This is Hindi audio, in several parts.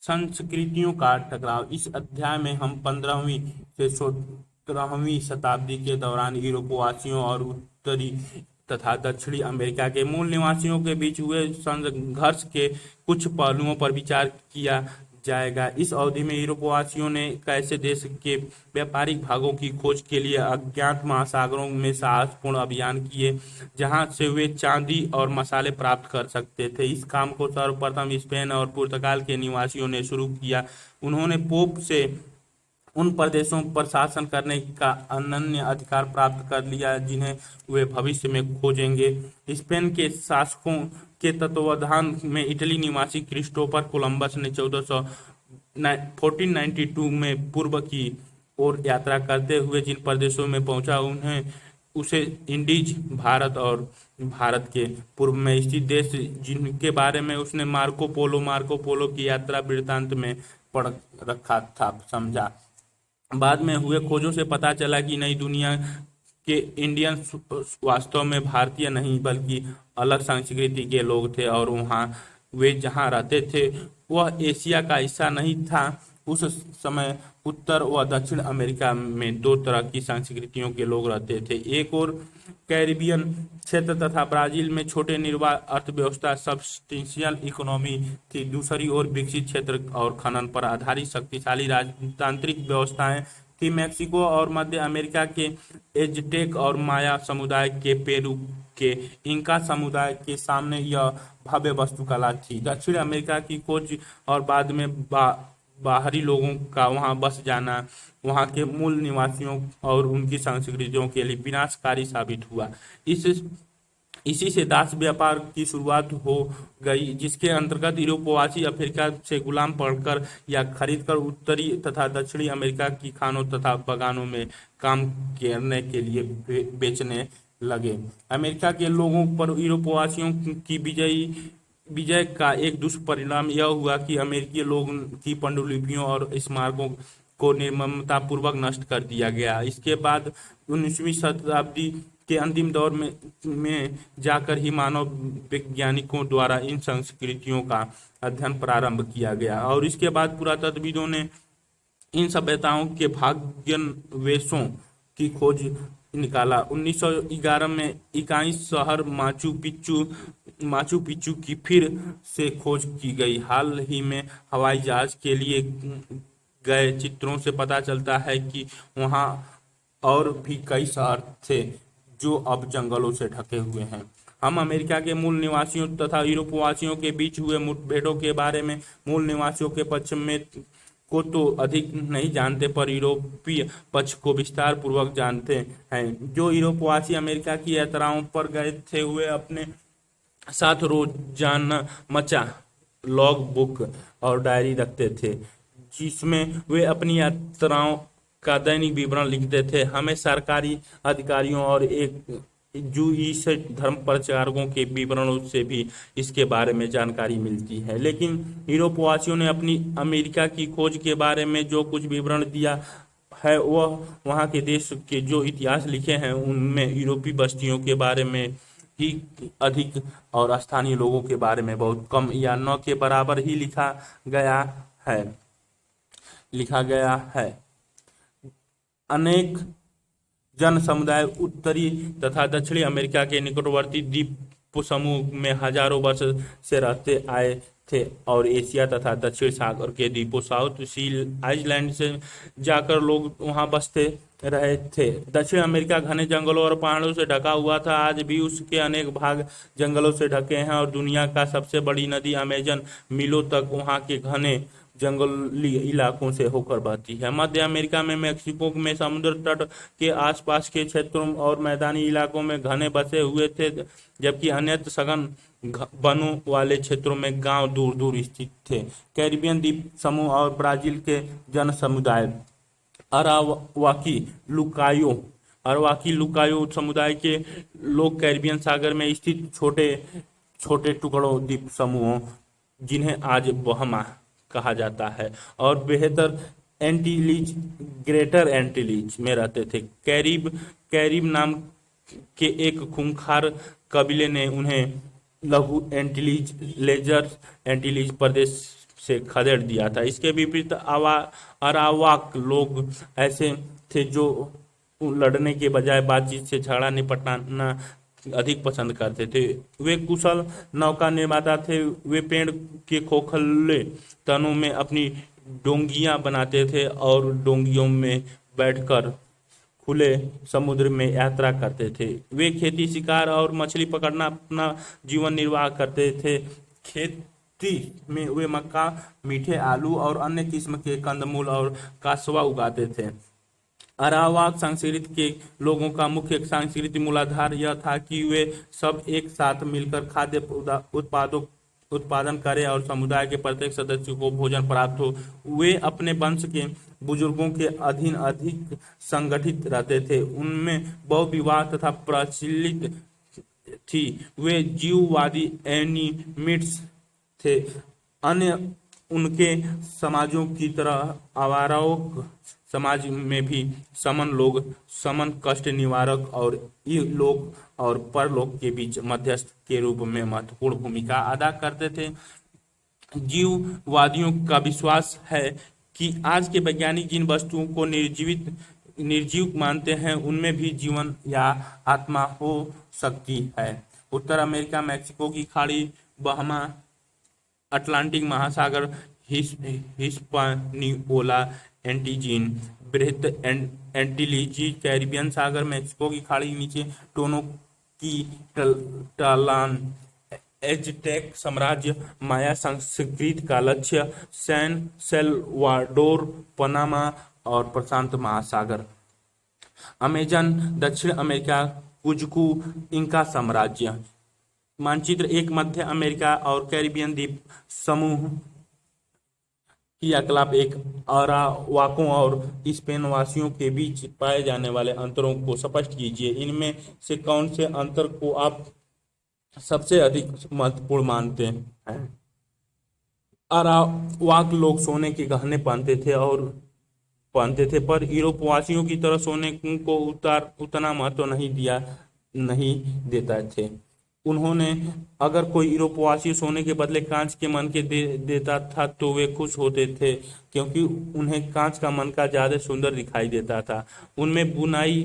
संस्कृतियों का टकराव। इस अध्याय में हम 15वीं से 17वीं शताब्दी के दौरान यूरोपवासियों और उत्तरी तथा दक्षिणी अमेरिका के मूल निवासियों के बीच हुए संघर्ष के कुछ पहलुओं पर विचार किया जाएगा। इस अवधि में यूरोपवासियों ने कैसे देश के व्यापारिक भागों की खोज के लिए अज्ञात महासागरों में साहसपूर्ण अभियान किए, जहां से वे चांदी और मसाले प्राप्त कर सकते थे। इस काम को सर्वप्रथम स्पेन और पुर्तगाल के निवासियों ने शुरू किया। उन्होंने पोप से उन प्रदेशों पर शासन करने का अनन्य अधिकार प्राप्त कर लिया जिन्हें वे भविष्य में खोजेंगे। स्पेन के शासकों के तत्वावधान में इटली निवासी क्रिस्टोफर कोलंबस ने 1492 में पूर्व की ओर यात्रा करते हुए जिन प्रदेशों में पहुंचा उन्हें उसे इंडीज भारत और भारत के पूर्व में स्थित देश जिनके बारे में उसने मार्को पोलो की यात्रा वृत्तांत में पढ़ रखा था समझा। बाद में हुए खोजों से पता चला कि नई दुनिया के इंडियंस वास्तव में भारतीय नहीं बल्कि अलग संस्कृति के लोग थे और वे जहां रहते थे वह एशिया का हिस्सा नहीं था। उस समय उत्तर व दक्षिण अमेरिका में दो तरह की संस्कृतियों के लोग रहते थे। एक और कैरिबियन क्षेत्र तथा ब्राजील में छोटे निर्वाह अर्थव्यवस्था सब्सटेंशियल इकोनॉमी थी। दूसरी ओर विकसित क्षेत्र और खनन पर आधारित शक्तिशाली राजतांत्रिक व्यवस्थाएं थी। मैक्सिको और मध्य अमेरिका के एज़टेक और माया समुदाय के पेरू के इंका समुदाय के सामने यह भव्य वास्तुकला थी। दक्षिण अमेरिका की खोज और बाद में बाहरी लोगों का वहां बस जाना वहां के मूल निवासियों और उनकी संस्कृतियों के लिए विनाशकारी साबित हुआ। इसी से दास व्यापार की शुरुआत हो गई, जिसके अंतर्गत यूरोपवासी अफ्रीका से गुलाम पकड़कर या खरीदकर उत्तरी तथा दक्षिणी अमेरिका की खानों तथा बागानों में काम करने के लिए बेचने लगे। अमेरिका के लोगों पर यूरोपवासियों की विजय का एक दुष्परिणाम यह हुआ कि अमेरिकी लोगों की पांडुलिपियों और स्मारकों को निर्ममतापूर्वक नष्ट कर दिया गया। इसके बाद 19वीं शताब्दी के अंतिम दौर में जाकर ही मानव वैज्ञानिकों द्वारा इन संस्कृतियों का अध्ययन प्रारंभ किया गया और इसके बाद पुरातत्वविदों ने इन सभ्यताओं के भाग्यान्वेषों की खोज निकाला। 1911 में इकाई शहर माचू पिच्चू की फिर से खोज की गई। हाल ही में हवाई जहाज के लिए गए चित्रों से पता चलता है कि वहां और भी कई शहर थे जो अब जंगलों से ढके हुए हैं। हम अमेरिका के मूल निवासियों तथा यूरोपवासियों के बीच हुए मुठभेड़ों के बारे में मूल निवासियों के पक्ष में को तो अधिक नहीं जानते पर यूरोपीय पक्ष को विस्तार पूर्वक जानते हैं। जो यूरोपवासी अमेरिका की यात्राओं पर गए थे वे अपने साथ रोजाना लॉग बुक और डायरी रखते थे जिसमें वे अपनी यात्राओं का दैनिक विवरण लिखते थे। हमें सरकारी अधिकारियों और एक जूइश धर्म प्रचारकों के विवरणों से भी इसके बारे में जानकारी मिलती है। लेकिन यूरोपवासियों ने अपनी अमेरिका की खोज के बारे में जो कुछ विवरण दिया है वह वहाँ के देश के जो इतिहास लिखे हैं उनमें यूरोपीय बस्तियों के बारे में ही अधिक और स्थानीय लोगों के बारे में बहुत कम या न के बराबर ही लिखा गया है। अनेक जन समुदाय उत्तरी तथा दक्षिणी अमेरिका के निकटवर्ती द्वीप समूह में हजारों वर्ष से रहते आए थे और एशिया तथा दक्षिण सागर के द्वीपों साउथ सी आइलैंड से जाकर लोग वहां बसते रहे थे। दक्षिण अमेरिका घने जंगलों और पहाड़ों से ढका हुआ था। आज भी उसके अनेक भाग जंगलों से ढके हैं और दुनिया का सबसे बड़ी नदी अमेजन मीलों तक वहां के घने जंगली इलाकों से होकर बहती है। मध्य अमेरिका में मैक्सिको में समुद्र तट के आसपास के क्षेत्रों और मैदानी इलाकों में घने बसे हुए थे, जबकि अन्यत्र सघन वनों वाले क्षेत्रों में गांव दूर दूर स्थित थे। कैरिबियन द्वीप समूह और ब्राजील के जन समुदाय अरावाकी लुकायो समुदाय के लोग कैरिबियन सागर में स्थित छोटे छोटे टुकड़ों द्वीप समूहों जिन्हें आज बहमा कहा जाता है और बेहतर एंटीलीज ग्रेटर एंटीलीज में रहते थे। कैरिब नाम के एक खूंखार कबीले ने उन्हें लघु एंटीलीज लेजर एंटीलीज प्रदेश से खदेड़ दिया था। इसके विपरीत अरावाक लोग ऐसे थे जो लड़ने के बजाय बातचीत से झगड़ा निपटाना अधिक पसंद करते थे। वे कुशल नौका निर्माता थे। वे पेड़ के खोखले तनों में अपनी डोंगियां बनाते थे और डोंगियों में बैठकर खुले समुद्र में यात्रा करते थे। वे खेती, शिकार और मछली पकड़ना अपना जीवन निर्वाह करते थे। खेती में वे मक्का, मीठे आलू और अन्य किस्म के कंदमूल और कासवा उगाते थे। अरावाक संस्कृति के लोगों का मुख्य सांस्कृतिक मूलाधार यह था कि वे सब एक साथ मिलकर खाद्य उत्पादों उत्पादन करें और समुदाय के प्रत्येक सदस्य को भोजन प्राप्त हो। वे अपने वंश के बुजुर्गों के अधीन अधिक संगठित रहते थे। उनमें बहुविवाह तथा प्रचलित थी। वे जीववादी एनिमिट्स थे। अन्य उनके समाजों की तरह आवाराओं समाज में भी समन लोग समन कष्ट निवारक और लोक और परलोक के बीच मध्यस्थ के रूप में महत्वपूर्ण भूमिका अदा करते थे। जीववादियों का विश्वास है कि आज के वैज्ञानिक जिन वस्तुओं को निर्जीव मानते हैं उनमें भी जीवन या आत्मा हो सकती है। उत्तर अमेरिका, मैक्सिको की खाड़ी, बहमा, अटलांटिक महासागर, हिस्पानिओला, एंटीजीन, बृहत एंटीलीज, कैरिबियन सागर, मेक्सिको की खाड़ी नीचे टोनो की टालान, एज़टेक साम्राज्य, माया संस्कृति का लक्ष्य, सैन सेल्वाडोर, पनामा और प्रशांत महासागर। अमेजन, दक्षिण अमेरिका, कुजकू, इंका साम्राज्य। मानचित्र एक मध्य अमेरिका और कैरिबियन द्वीप समूह क्रियाकलाप एक अरावाकों और स्पेनवासियों के बीच पाए जाने वाले अंतरों को स्पष्ट कीजिए। इनमें से कौन से अंतर को आप सबसे अधिक महत्वपूर्ण मानते हैं? अरावाक लोग सोने के गहने पहनते थे पर यूरोपवासियों की तरह सोने को उतना महत्व नहीं देता थे। उन्होंने अगर कोई यूरोपवासी सोने के बदले कांच के मनके देता था तो वे खुश होते थे, क्योंकि उन्हें कांच का मनका ज्यादा सुंदर दिखाई देता था। उनमें बुनाई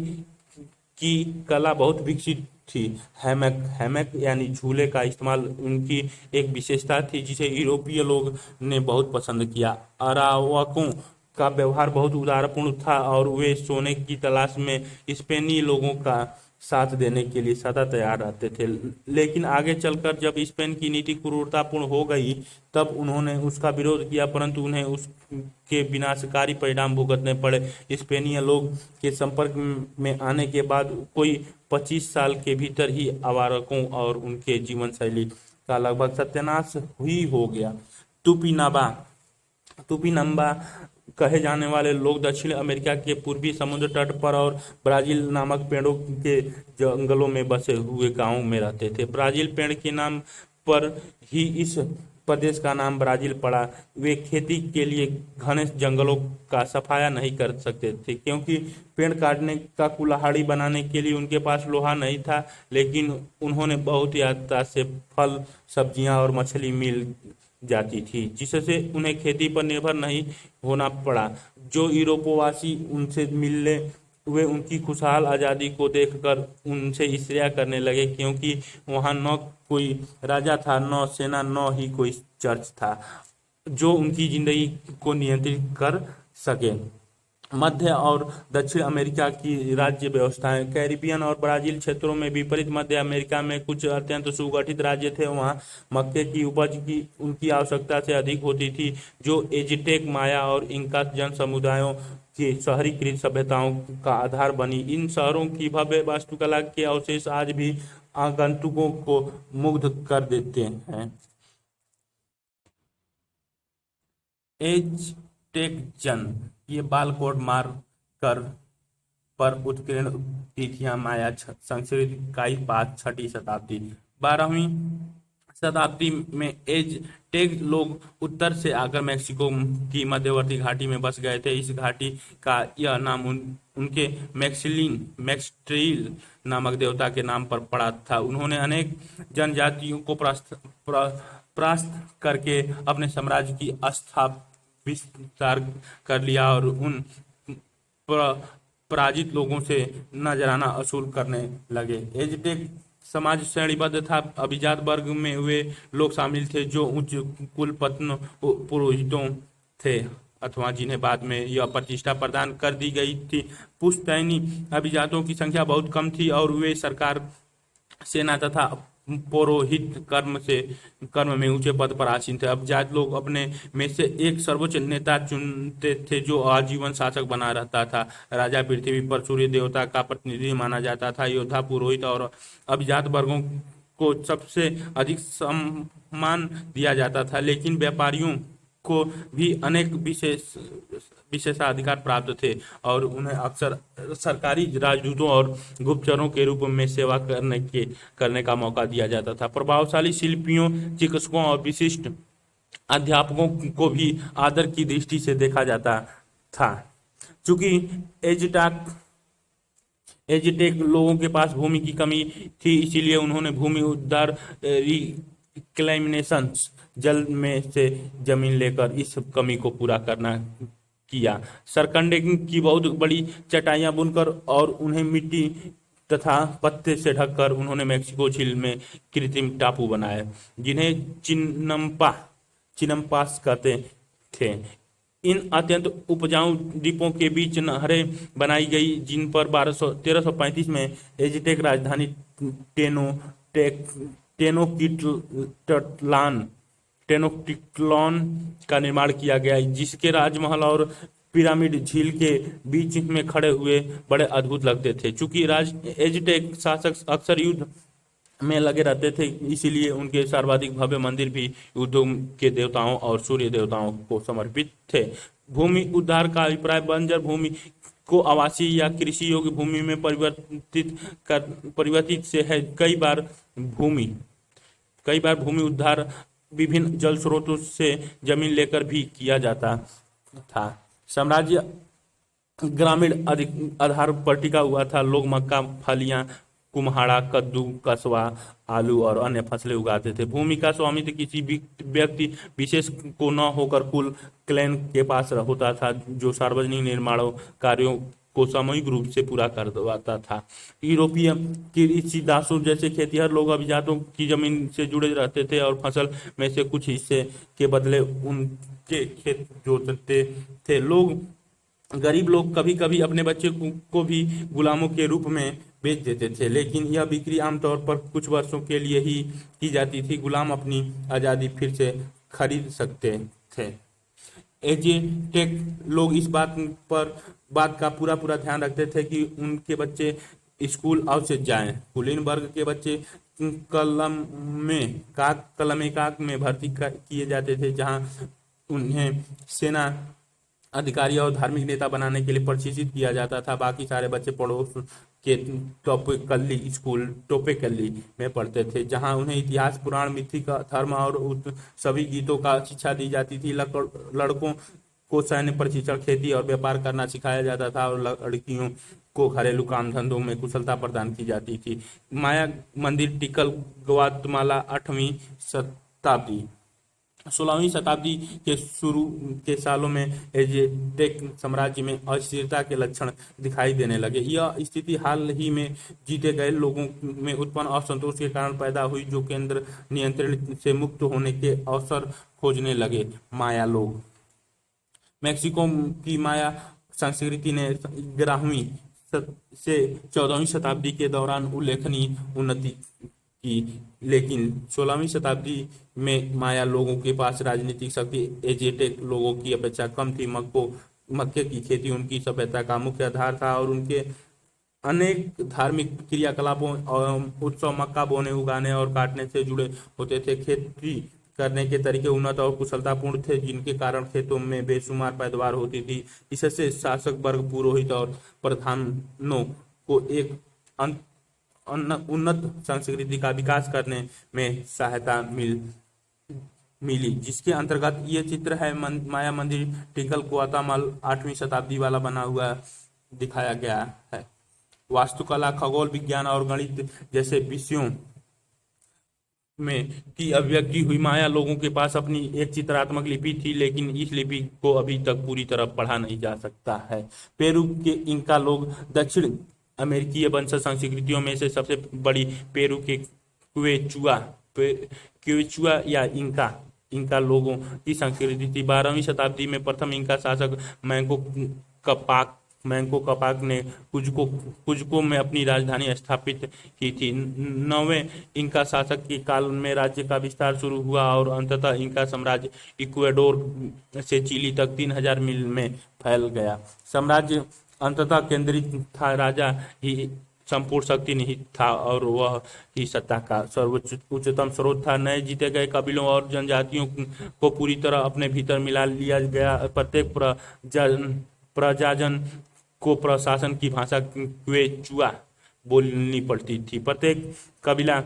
की कला बहुत विकसित थी। हैमक यानी झूले का इस्तेमाल उनकी एक विशेषता थी जिसे यूरोपीय लोग ने बहुत पसंद किया। अरावाकों का व्यवहार बहुत उदारपूर्ण था और वे सोने की तलाश में स्पेनी लोगों का साथ देने के लिए सदा तैयार रहते थे। लेकिन आगे चलकर जब स्पेन की नीति क्रूरतापूर्ण हो गई तब उन्होंने उसका विरोध किया, परंतु उन्हें उसके विनाशकारी परिणाम भुगतने पड़े। स्पेनीय लोग के संपर्क में आने के बाद कोई 25 साल के भीतर ही अवारकों और उनके जीवन शैली का लगभग सत्यानाश ही हो गया। तुपिनम्बा कहे जाने वाले लोग दक्षिण अमेरिका के पूर्वी समुद्र तट पर और ब्राजील नामक पेड़ों के जंगलों में बसे हुए गांवों में रहते थे। ब्राजील पेड़ के नाम पर ही इस प्रदेश का नाम ब्राजील पड़ा। वे खेती के लिए घने जंगलों का सफाया नहीं कर सकते थे, क्योंकि पेड़ काटने का कुल्हाड़ी बनाने के लिए उनके पास लोहा नहीं था। लेकिन उन्होंने बहुत यात्रा से फल, सब्जियां और मछली मिल जाती थी, जिससे उन्हें खेती पर निर्भर नहीं होना पड़ा। जो यूरोपवासी उनसे मिलने वे उनकी खुशहाल आज़ादी को देखकर उनसे ईर्ष्या करने लगे, क्योंकि वहां न कोई राजा था, न सेना, न ही कोई चर्च था जो उनकी जिंदगी को नियंत्रित कर सके। मध्य और दक्षिण अमेरिका की राज्य व्यवस्थाएं कैरिबियन और ब्राजील क्षेत्रों में विपरीत। मध्य अमेरिका में कुछ अत्यंत सुगठित राज्य थे। वहां मक्के की उपज की उनकी आवश्यकता से अधिक होती थी, जो एज़टेक, माया और इंका जन समुदायों की शहरीकृत सभ्यताओं का आधार बनी। इन शहरों की भव्य वास्तुकला के अवशेष आज भी आगंतुकों को मुग्ध कर देते हैं। एज़टेक जन ये बाल कोड मार्कर पर उत्कीर्ण तिथियां माया संस्कृति का ही पास 6वीं शताब्दी। 12वीं शताब्दी में एज़टेक लोग उत्तर से आकर मेक्सिको की मध्यवर्ती घाटी में बस गए थे। इस घाटी का यह नाम उनके मैक्सट्रील नामक देवता के नाम पर पड़ा था। उन्होंने अनेक जनजातियों को परास्त करके अपने साम्राज्य की विस्तार कर लिया और उन पराजित लोगों से नजराना वसूल करने लगे। एजटेक समाज श्रेणीबद्ध था। अभिजात वर्ग में वे लोग शामिल थे जो उच्च कुलपत्न पुरोहितों थे अथवा जिन्हें बाद में यह प्रतिष्ठा प्रदान कर दी गई थी। पुश्तैनी अभिजातों की संख्या बहुत कम थी और वे सरकार, सेना तथा पौरोहित कर्म में ऊंचे पद पर आसीन थे। अभिजात लोग अपने में से एक सर्वोच्च नेता चुनते थे जो आजीवन शासक बना रहता था। राजा पृथ्वी पर सूर्य देवता का प्रतिनिधि माना जाता था। योद्धा, पुरोहित और अभिजात वर्गों को सबसे अधिक सम्मान दिया जाता था, लेकिन व्यापारियों को भी अनेक विशेषाधिकार प्राप्त थे और उन्हें अक्सर सरकारी राजदूतों और गुप्तचरों के रूप में सेवा करने का मौका दिया जाता था। प्रभावशाली शिल्पियों, चिकित्सकों और विशिष्ट अध्यापकों को भी आदर की दृष्टि से देखा जाता था। चूंकि एजटेक लोगों के पास भूमि की कमी थी, इसीलिए उन्होंने भूमि उद्धार रिक्लेमेशन जल में से जमीन लेकर इस कमी को पूरा करना किया। सरकंडे की बहुत बड़ी चटाइयां बुनकर और उन्हें मिट्टी तथा पत्ते से ढककर उन्होंने मेक्सिको झील में कृत्रिम टापू बनाए जिन्हें चिनम्पास कहते थे। इन अत्यंत उपजाऊ द्वीपों के बीच नहरें बनाई गई जिन पर 1335 में एजटेक राजधानी टेनोक्टिट्लान का निर्माण किया गया, जिसके राजमहल और पिरामिड झील के बीच में खड़े हुए बड़े अद्भुत लगते थे। चूंकि एजटेक शासक अक्सर युद्ध में लगे रहते थे, इसीलिए उनके सर्वाधिक भव्य मंदिर भी युद्धों के देवताओं और सूर्य देवताओं को समर्पित थे। भूमि उद्धार का अभिप्राय बंजर भूमि को आवासीय या कृषि योग्य भूमि में परिवर्तित से है। कई बार भूमि उद्धार विभिन्न जल स्रोतों से जमीन लेकर भी किया जाता था। साम्राज्य ग्रामीण आधार पर टिका हुआ था। लोग मक्का, फलियां, कुम्हाड़ा, कद्दू, कस्बा, आलू और अन्य फसलें उगाते थे। भूमि का स्वामित्व किसी व्यक्ति विशेष को न होकर कुल क्लैन के पास होता था, जो सार्वजनिक निर्माण कार्यों को सामूहिक रूप से पूरा करवाता था। यूरोपीय कृषि दासों जैसे खेतिहर लोग अभिजातों की जमीन से जुड़े रहते थे और फसल में से कुछ हिस्से के बदले उनके खेत जोतते थे। गरीब लोग कभी कभी अपने बच्चे को भी गुलामों के रूप में बेच देते थे, लेकिन यह बिक्री आमतौर पर कुछ वर्षों के लिए ही की जाती थी। गुलाम अपनी आज़ादी फिर से खरीद सकते थे। एजटेक लोग इस बात का पूरा ध्यान रखते थे कि उनके बच्चे स्कूल अवश्य जाएं। कुलीन वर्ग के बच्चे कलम-ए-काक में भर्ती किए जाते थे, जहां उन्हें सेना अधिकारी और धार्मिक नेता बनाने के लिए प्रशिक्षित किया जाता था। बाकी सारे बच्चे पड़ोस के टोपेकली में पढ़ते थे, जहां उन्हें इतिहास, पुराण, मिथिक, धर्म और सभी गीतों का शिक्षा दी जाती थी। लड़कों को सैन्य प्रशिक्षण, खेती और व्यापार करना सिखाया जाता था और लड़कियों को घरेलू काम धंधों में कुशलता प्रदान की जाती थी। माया मंदिर टिकल ग्वातमाला 8वीं शताब्दी 16वीं शताब्दी के शुरू के सालों में एजटेक साम्राज्य में अस्थिरता के लक्षण दिखाई देने लगे। यह स्थिति हाल ही में जीते गए लोगों में उत्पन्न असंतोष के कारण पैदा हुई, जो केंद्र नियंत्रण से मुक्त होने के अवसर खोजने लगे। माया लोग मेक्सिको की माया संस्कृति ने 11वीं से 14वीं शताब्दी के दौरान उल्लेखनीय उन्नति की, लेकिन 16वीं शताब्दी में माया लोगों के पास राजनीतिक शक्ति एजटेक लोगों की अपेक्षा कम थी। मक्के की खेती उनकी सभ्यता का मुख्य आधार था और उनके अनेक धार्मिक क्रियाकलापों और उत्सव मक्का बोने, उगाने और काटने से जुड़े होते थे। खेती करने के तरीके उन्नत और कुशलतापूर्ण थे, जिनके कारण खेतों में बेशुमार पैदावार होती थी। इससे शासक वर्ग, पुरोहित और प्रधानों को एक उन्नत संस्कृति का विकास करने में सहायता मिली, जिसके अंतर्गत ये चित्र है। माया मंदिर टिकल ग्वातामाल 8वीं शताब्दी वाला बना हुआ दिखाया गया है। वास्तुकला, खगोल विज्ञान और गणित जैसे विषयों में की अभिव्यक्ति हुई। माया लोगों के पास अपनी एक चित्रात्मक लिपि थी, लेकिन इस लिपि को अभी तक पूरी तरह पढ़ा नहीं जा सकता है। पेरू के इंका लोग दक्षिण अमेरिकीय वंशज संस्कृतियों में से सबसे बड़ी पेरू के क्वेचुआ या इंका लोगों की संस्कृति थी। 12वीं शताब्दी में प्रथम इंका शासक मैंको कपाक ने कुज्को में अपनी राजधानी स्थापित की थी। 9वें इंका शासक के काल में राज्य का विस्तार शुरू हुआ और अंततः इंका साम्राज्य इक्वाडोर से चिली तक 3000 मील में फैल गया। साम्राज्य अंततः केंद्रित था, राजा ही संपूर्ण शक्ति निहित था और वह ही सत्ता का सर्वोच्च उच्चतम स्रोत था। नए जीते गए कबीलों और जनजातियों को पूरी तरह अपने भीतर मिला लिया गया। प्रत्येक प्रजाजन को प्रशासन की भाषा क्वेचुआ बोलनी पड़ती थी। प्रत्येक कबीला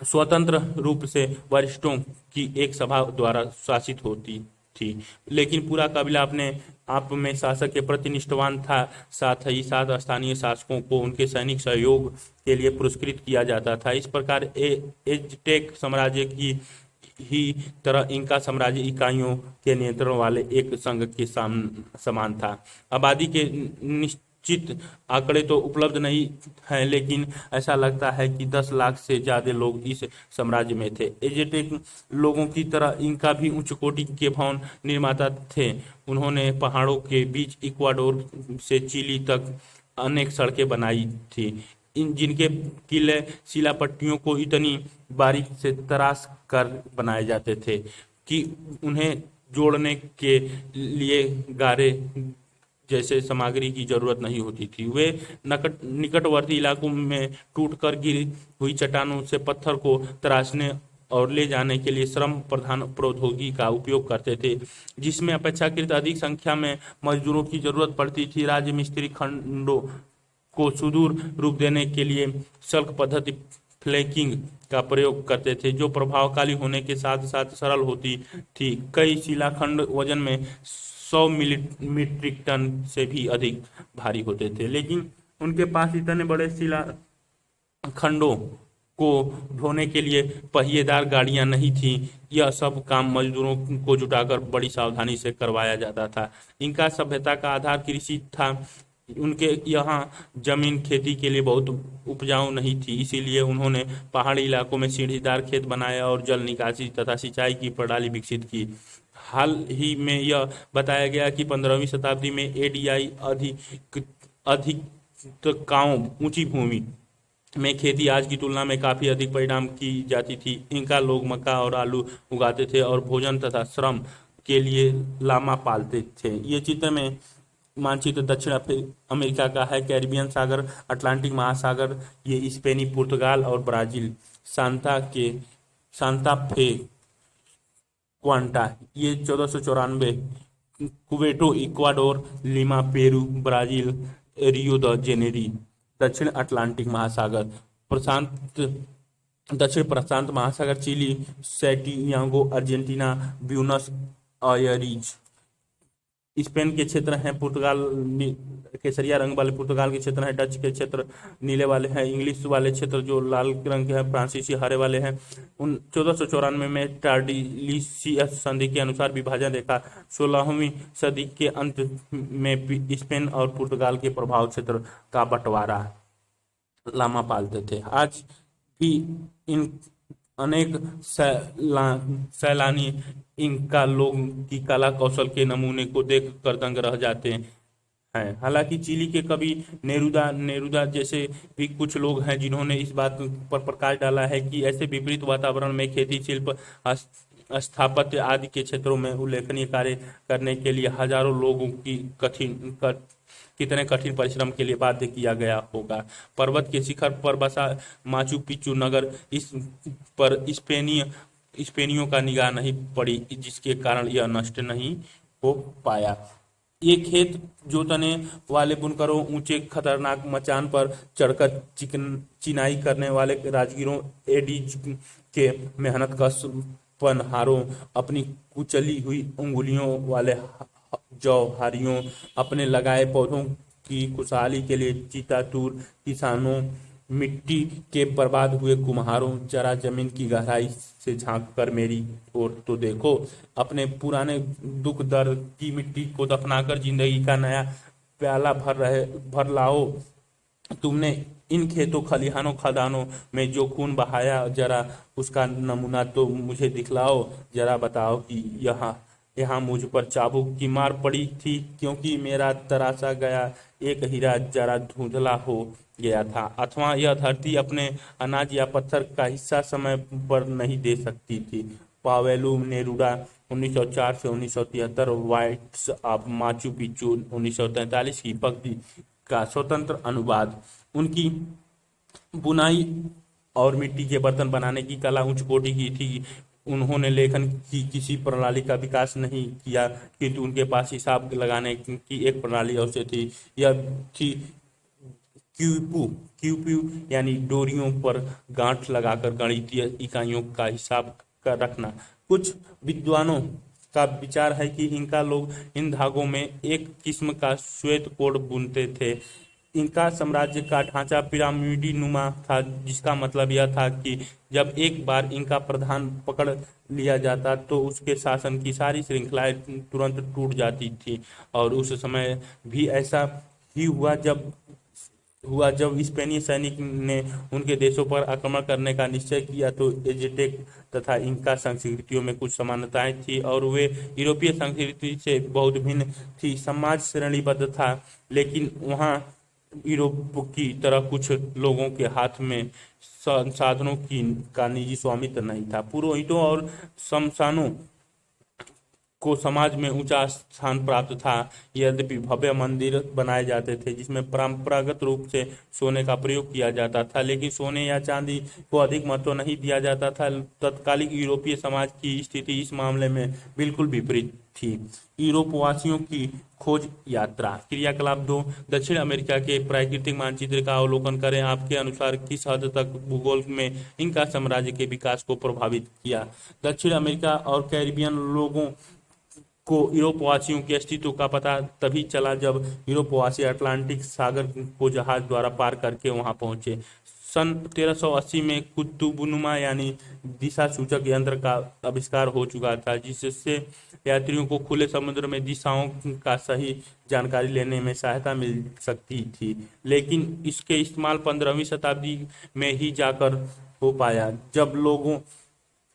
स्वतंत्र रूप से वरिष्ठों की एक सभा द्वारा शासित होती थी, लेकिन पूरा कबीला अपने आप में शासक के प्रति निष्ठावान था। साथ ही साथ स्थानीय शासकों को उनके सैनिक सहयोग के लिए पुरस्कृत किया जाता था। इस प्रकार एज़टेक साम्राज्य की ही तरह इंका साम्राज्य इकाइयों के नियंत्रण वाले एक संघ के समान था। आबादी के निश्चित आंकड़े तो उपलब्ध नहीं हैं, लेकिन ऐसा लगता है कि 10 लाख से ज्यादा लोग इस साम्राज्य में थे। एज़टेक लोगों की तरह इंका भी उच्च कोटि के भवन निर्माता थे। उन्होंने पहाड़ों के बीच इक्वाडोर से चिली तक अनेक सड़कें बनाई थी, जिनके किले शिलापट्टियों को इतनी बारीक से तराश कर बनाए जाते थे कि उन्हें जोड़ने के लिए गारे जैसे सामग्री की जरूरत नहीं होती थी। वे निकटवर्ती इलाकों में टूटकर गिरी हुई चट्टानों से पत्थर को तराशने और ले जाने के लिए श्रम प्रधान प्रौद्योगिकी का उपयोग करते थे, जिसमें अपेक्षाकृत अधिक संख्या में मजदूरों की जरूरत पड़ती थी। राज्य मिस्त्री खंडों को सुदूर रूप देने के लिए शल्क पद्धति फ्लैकिंग का प्रयोग करते थे, जो प्रभावशाली होने के साथ साथ सरल होती थी। कई शिलाखंड वजन में 100 मीट्रिक टन से भी अधिक भारी होते थे, लेकिन उनके पास इतने बड़े शिलाखंडों को ढोने के लिए पहिएदार गाड़ियां नहीं थी। यह सब काम मजदूरों को जुटाकर बड़ी सावधानी से करवाया जाता था। इनका सभ्यता का आधार कृषि था। उनके यहाँ जमीन खेती के लिए बहुत उपजाऊ नहीं थी, इसीलिए उन्होंने पहाड़ी इलाकों में सीढ़ीदार खेत बनाया और जल निकासी तथा सिंचाई की प्रणाली विकसित की। हाल ही में यह बताया गया कि 15वीं शताब्दी में एडीआई अधिकताओं ऊंची भूमि में खेती आज की तुलना में काफी अधिक परिणाम की जाती थी। इनका लोग मक्का और आलू उगाते थे और भोजन तथा श्रम के लिए लामा पालते थे। ये चित्र में मानचित्र दक्षिण अमेरिका का है। कैरिबियन सागर, अटलांटिक महासागर, ये स्पेनी, पुर्तगाल और ब्राजील। सांता फे क्वांटा ये 1494, Quito Ecuador, Lima Peru Brazil, Rio de Janeiro दक्षिण अटलांटिक महासागर। दक्षिण प्रशांत महासागर Chile, Santiago Argentina, Buenos Aires Spain के क्षेत्र हैं। पुर्तगाल केसरिया रंग वाले पुर्तगाल के क्षेत्र हैं। डच के क्षेत्र नीले वाले हैं। इंग्लिश वाले क्षेत्र जो लाल रंग के हैं। फ्रांसीसी हरे वाले हैं। 1494 में टार्डिलिसियस संधि के अनुसार विभाजन रेखा 16वीं सदी के अंत में स्पेन और पुर्तगाल के प्रभाव क्षेत्र का बंटवारा लामा पालते थे। आज भी इन अनेक सैलानी इनका लोगों की कला कौशल के नमूने को देख कर दंग रह जाते हैं। हालांकि चिली के कवि नेरुदा जैसे भी कुछ लोग हैं जिन्होंने इस बात पर प्रकाश डाला है कि ऐसे विपरीत वातावरण में खेती, शिल्प, स्थापत्य आदि के क्षेत्रों में उल्लेखनीय कार्य करने के लिए हजारों लोगों की कितने कठिन परिश्रम के लिए बाध्य किया गया होगा। पर्वत के शिखर पर बसा माचू पिच्चू नगर, इस पर स्पेनियों का निगाह नहीं पड़ी, जिसके कारण यह नष्ट नहीं हो पाया। ये खेत जोतने वाले बुनकरों, ऊंचे खतरनाक मचान पर चढ़कर चिनाई करने वाले राजगीरों, एडीज के मेहनत कश पनहारों, अपनी कुचली हुई उंगलियों वाले जौहरियों, अपने लगाए पौधों की खुशहाली के लिए चीतातुर किसानों मिट्टी के बर्बाद हुए कुम्हारों, जरा जमीन की गहराई से झांक कर मेरी ओर तो देखो। अपने पुराने दुख दर्द की मिट्टी को दफनाकर जिंदगी का नया प्याला भर लाओ। तुमने इन खेतों खलिहानों खदानों में जो खून बहाया, जरा उसका नमूना तो मुझे दिखलाओ। जरा बताओ कि यहाँ यहाँ मुझ पर चाबुक की मार पड़ी थी, क्योंकि मेरा तराशा गया एक हीरा जरा धुंधला हो गया था, अथवा यह धरती अपने अनाज या पत्थर का हिस्सा समय पर नहीं दे सकती थी। पावेलू नेरुदा 1904 से 1973, वाइट्स ऑफ माचू पिच्चू 1943 की पंक्ति का स्वतंत्र अनुवाद। उनकी बुनाई और मिट्टी के बर्तन बनाने की कला उच्च कोटि की थी। उन्होंने लेखन की किसी प्रणाली का विकास नहीं किया, किंतु उनके पास हिसाब लगाने की एक प्रणाली अवश्य थी। यह थी क्यूपू क्यूपू यानी डोरियों पर गांठ लगाकर गणितीय इकाइयों का हिसाब कर रखना। कुछ विद्वानों का विचार है कि इनका लोग इन धागों में एक किस्म का श्वेत कोड बुनते थे। इनका साम्राज्य का ढांचा पिरामिडी नुमा था, जिसका मतलब यह था कि जब एक बार इनका प्रधान पकड़ लिया जाता तो उसके शासन की सारी श्रृंखलाएं तुरंत टूट जाती थी। और उस समय भी ऐसा ही हुआ जब स्पेनी सैनिक ने उनके देशों पर आक्रमण करने का निश्चय किया। तो एजेटेक तथा इनका संस्कृतियों में कुछ समानताएं थी, और वे यूरोपीय संस्कृति से बहुत भिन्न थी। समाज श्रेणीबद्ध था, लेकिन वहाँ यूरोप की तरह कुछ लोगों के हाथ में संसाधनों की का निजी स्वामित्व नहीं था। पुरोहितों और शमशानों को समाज में ऊंचा स्थान प्राप्त था। यद्यपि भव्य मंदिर बनाए जाते थे जिसमें परंपरागत रूप से सोने का प्रयोग किया जाता था, लेकिन सोने या चांदी को अधिक महत्व नहीं दिया जाता था। तत्कालिक यूरोपीय समाज की स्थिति इस मामले में बिल्कुल विपरीत थी। यूरोपवासियों की खोज यात्रा। क्रियाकलाप 2, दक्षिण अमेरिका के प्राकृतिक मानचित्र का अवलोकन करें। आपके अनुसार किस हद तक भूगोल में इनका साम्राज्य के विकास को प्रभावित किया? दक्षिण अमेरिका और कैरिबियन लोगों को यूरोपवासियों के अस्तित्व का पता तभी चला जब यूरोपवासी अटलांटिक सागर को जहाज द्वारा पार करके वहां पहुंचे। सन 1380 में कुतुबनुमा यानी दिशा सूचक यंत्र का आविष्कार हो चुका था, जिससे यात्रियों को खुले समुद्र में दिशाओं का सही जानकारी लेने में सहायता मिल सकती थी। लेकिन इसके इस्तेमाल 15वीं शताब्दी में ही जाकर हो पाया, जब लोगों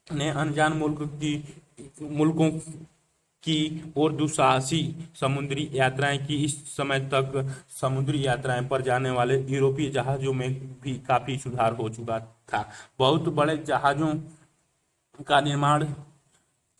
ने अनजान मुल्कों की और दुस्साहसी समुद्री यात्राएं की। इस समय तक समुद्री यात्राएं पर जाने वाले यूरोपीय जहाजों में भी काफी सुधार हो चुका था। बहुत बड़े जहाजों का निर्माण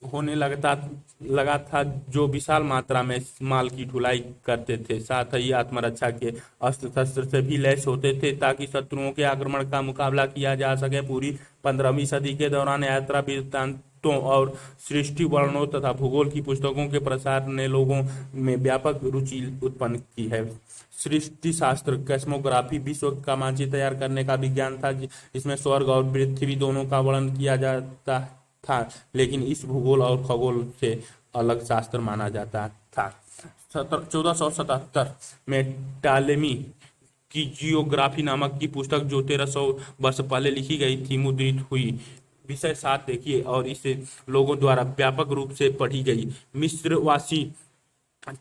होने लगा था, जो विशाल मात्रा में माल की ढुलाई करते थे। साथ ही आत्मरक्षा के अस्त्र शस्त्र से भी लैस होते थे, ताकि शत्रुओं के आक्रमण का मुकाबला किया जा सके। पूरी 15वीं सदी के दौरान यात्रा वृत्तांतों और सृष्टि वर्णनों तथा भूगोल की पुस्तकों के प्रसार ने लोगों में व्यापक रुचि उत्पन्न की है। सृष्टि शास्त्र कॉस्मोग्राफी विश्व का मानचित्र तैयार करने का विज्ञान था, जिसमें स्वर्ग और पृथ्वी दोनों का वर्णन किया जाता था, लेकिन इस भूगोल और खगोल से अलग शास्त्र माना जाता था। 1477 में टालेमी की जियोग्राफी नामक की पुस्तक, जो 1300 वर्ष पहले लिखी गई थी, मुद्रित हुई। विषय 7 देखिए, और इसे लोगों द्वारा व्यापक रूप से पढ़ी गई। मिस्रवासी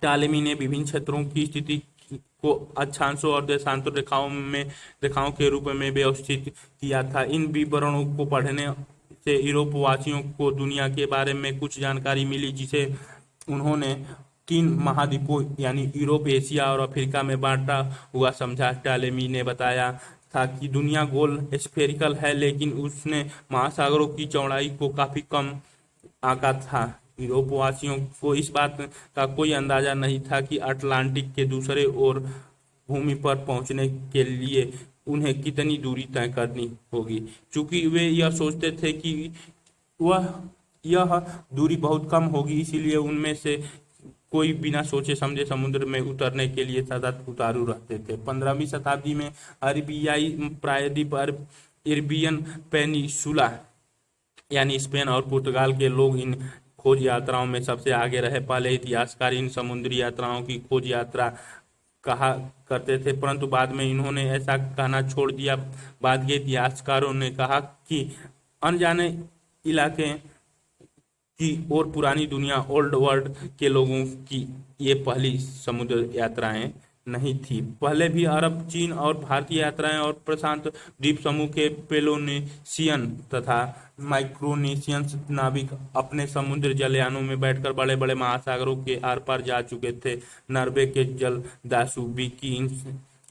टालेमी ने विभिन्न क्षेत्रों की स्थिति को अक्षांशों और देशांतर रेखाओं के रूप में व्यवस्थित किया था। इन विवरणों को पढ़ने से यूरोप वासियों को दुनिया के बारे में कुछ जानकारी मिली, जिसे उन्होंने 3 महाद्वीपों यानी यूरोप, एशिया और अफ्रीका में बांटा हुआ समझा। टालेमी ने बताया था कि दुनिया गोल स्फेरिकल है, लेकिन उसने महासागरों की चौड़ाई को काफी कम आंका था। यूरोपवासियों को इस बात का कोई अंदाजा नहीं था कि अटलांटिक के दूसरे ओर भूमि पर पहुंचने के लिए उन्हें कितनी दूरी तय करनी होगी। चूंकि वे यह सोचते थे कि यह दूरी बहुत कम होगी, इसीलिए उनमें से कोई बिना सोचे समझे समुद्र में उतरने के लिए सदा उतारू रहते थे। 15वीं शताब्दी में अरबियाई प्रायद्वीप इरबियन पेनिसुला यानी स्पेन और पुर्तगाल के लोग इन खोज यात्राओं में सबसे आगे रहे। पहले इतिहासकार इन समुद्री यात्राओं की खोज यात्रा कहा करते थे, परंतु बाद में इन्होंने ऐसा कहना छोड़ दिया। बाद के इतिहासकारों ने कहा कि अनजाने इलाके की और पुरानी दुनिया ओल्ड वर्ल्ड के लोगों की ये पहली समुद्र यात्राएं नहीं थी। पहले भी अरब, चीन और भारतीय यात्राएं और प्रशांत द्वीप समूह के पेलोनेशियन तथा माइक्रोनेशियंस नाविक अपने समुद्र जलयानों में बैठकर बड़े बड़े महासागरों के आर पार जा चुके थे। नॉर्वे के जलदासु विकिंग्स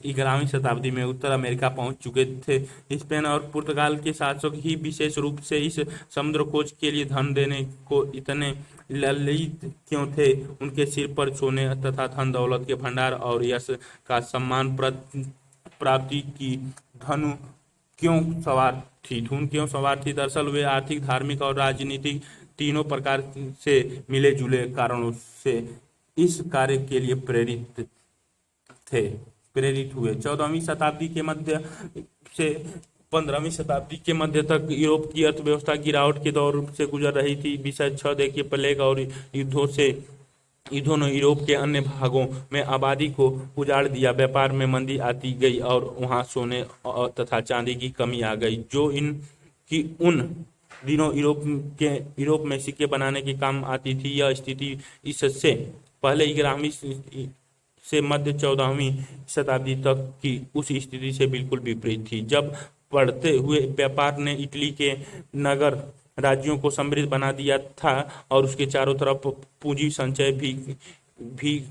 11वीं शताब्दी में उत्तर अमेरिका पहुंच चुके थे। स्पेन और पुर्तगाल के शासक ही विशेष रूप से इस समुद्र खोज के लिए धन देने को इतने ललित क्यों थे? उनके सिर पर सोने तथा धन दौलत के भंडार और यश का सम्मान प्राप्ति की धनु क्यों सवार थी धुन क्यों सवार थी? दरअसल वे आर्थिक, धार्मिक और राजनीतिक तीनों प्रकार से मिले जुले कारणों से इस कार्य के लिए प्रेरित हुए। 14वीं शताब्दी के मध्य से 15वीं शताब्दी के मध्य तक यूरोप की अर्थव्यवस्था गिरावट के दौर से गुजर रही थी। विषय 6 देखिए, प्लेग और युद्धों ने यूरोप के अन्य भागों में आबादी को उजाड़ दिया। व्यापार में मंदी आती गई और वहां सोने तथा चांदी की कमी आ गई, जो उन दिनों यूरोप में सिक्के बनाने के काम आती थी। यह स्थिति इससे पहले 11वीं से मध्य 14वीं शताब्दी तक की उस स्थिति से बिल्कुल विपरीत थी, जब बढ़ते हुए व्यापार ने इटली के नगर राज्यों को समृद्ध बना दिया था और उसके चारों तरफ पूंजी संचय भी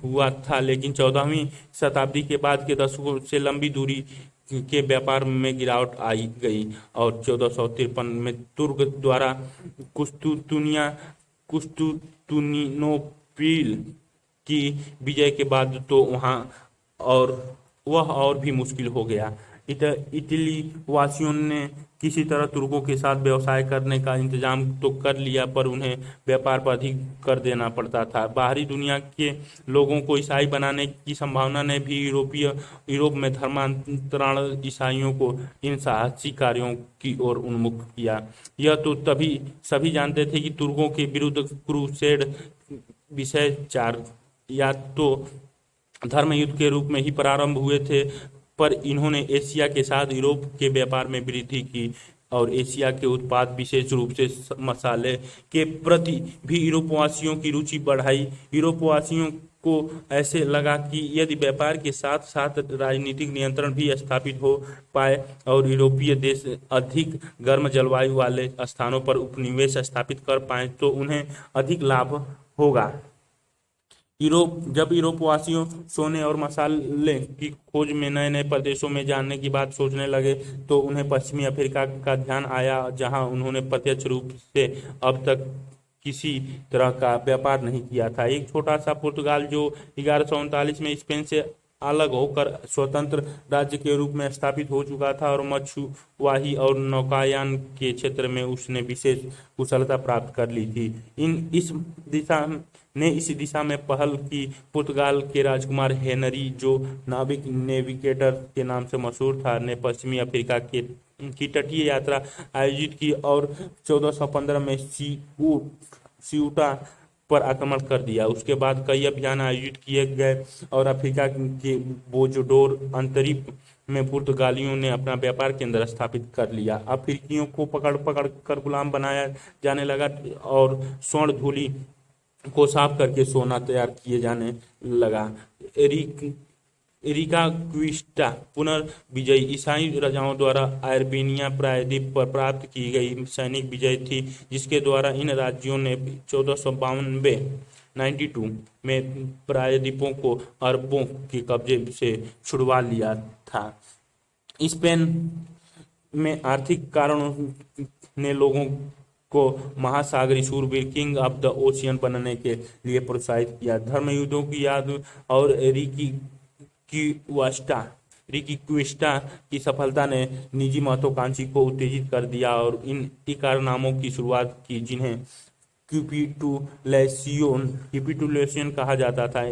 हुआ था। लेकिन 14वीं शताब्दी के बाद के दशकों से लंबी दूरी के व्यापार में गिरावट आई गई और 1453 में तुर्क द्वारा कुस्तुनतुनिनोपिल की विजय के बाद तो वह और भी मुश्किल हो गया। इटली वासियों ने किसी तरह तुर्कों के साथ व्यवसाय करने का इंतजाम तो कर लिया, पर उन्हें व्यापार पर अधिक कर देना पड़ता था। बाहरी दुनिया के लोगों को ईसाई बनाने की संभावना ने भी यूरोप में धर्मांतरण ईसाइयों को इन साहसी कार्यों की ओर उन्मुख किया। यह तो तभी सभी जानते थे कि तुर्कों के विरुद्ध क्रूसेड विषय 4 या तो धर्म युद्ध के रूप में ही प्रारंभ हुए थे, पर इन्होंने एशिया के साथ यूरोप के व्यापार में वृद्धि की और एशिया के उत्पाद, विशेष रूप से मसाले के प्रति भी यूरोपवासियों की रुचि बढ़ाई। यूरोपवासियों को ऐसे लगा कि यदि व्यापार के साथ साथ राजनीतिक नियंत्रण भी स्थापित हो पाए और यूरोपीय देश अधिक गर्म जलवायु वाले स्थानों पर उपनिवेश स्थापित कर पाए तो उन्हें अधिक लाभ होगा। जब यूरोपवासियों सोने और मसाले की खोज में नए नए प्रदेशों में जाने की बात सोचने लगे तो उन्हें पश्चिमी अफ्रीका का ध्यान आया, जहां उन्होंने प्रत्यक्ष रूप से अब तक किसी तरह का व्यापार नहीं किया था। एक छोटा सा पुर्तगाल जो 1139 में स्पेन से अलग होकर स्वतंत्र राज्य के रूप में स्थापित हो चुका था और मछुआही और नौकायान के क्षेत्र में उसने विशेष कुशलता प्राप्त कर ली थी। इस दिशा में पहल की पुर्तगाल के राजकुमार हेनरी, जो नाविक नेविगेटर के नाम से मशहूर था, ने पश्चिमी अफ्रीका की तटीय यात्रा आयोजित की और 1415 में सियूटा पर आक्रमण कर दिया। उसके बाद कई अभियान आयोजित किए गए और अफ्रीका के बोजोडोर अंतरीप में पुर्तगालियों ने अपना व्यापार केंद्र स्थापित कर लिया। अफ्रीकियों को पकड़ कर गुलाम बनाया जाने लगा और स्वर्ण धूलि को साफ करके सोना तैयार किए जाने लगा। रिकाक्विस्टा पुनर्विजय ईसाई राजाओं द्वारा अरबेनिया प्रायद्वीप पर प्राप्त की गई सैनिक विजय थी, जिसके द्वारा इन राज्यों ने 1492 में प्रायद्वीपों को अरबों के कब्जे से छुड़वा लिया था। स्पेन में आर्थिक कारणों ने लोगों को महासागरी शूरवीर, किंग ऑफ द ओशियन बनने के लिए प्रोत्साहित किया। धर्म युद्धों की याद और रिकीक्विस्टा की सफलता ने निजी महत्वाकांक्षी को उत्तेजित कर दिया और इन इकरारनामों की शुरुआत की, जिन्हें कैपिटुलेशन कहा जाता था।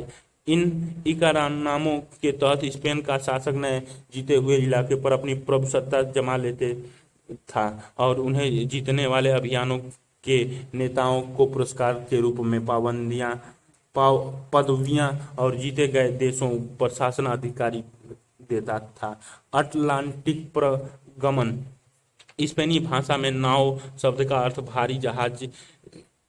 इन इकरारनामों के तहत स्पेन का शासक नए जीते हुए इलाके पर अपनी प्रभुसत्ता जमा लेते था और उन्हें जीतने वाले अभियानों के नेताओं को पुरस्कार के रूप में पाबंदियां पदवियां और जीते गए देशों पर शासन अधिकारी देता था। अटलांटिक प्रगमन। स्पेनी भाषा में नाव शब्द का अर्थ भारी जहाज।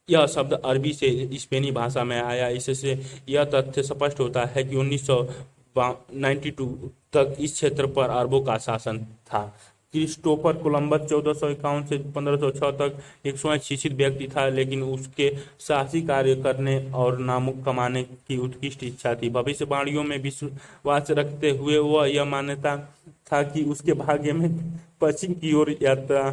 यह शब्द अरबी से स्पेनी भाषा में आया। इससे यह तथ्य स्पष्ट होता है कि 1992 तक इस क्षेत्र पर अरबों का शासन था। क्रिस्टोफर कोलंबस 1451 से 1506 तक एक स्वयं शिक्षित व्यक्ति था, लेकिन उसके साहसी कार्य करने और नाम कमाने की उत्कृष्ट इच्छा थी। भविष्यवाणियों में विश्वास रखते हुए वह यह मानता था कि उसके भाग्य में पश्चिम की ओर यात्रा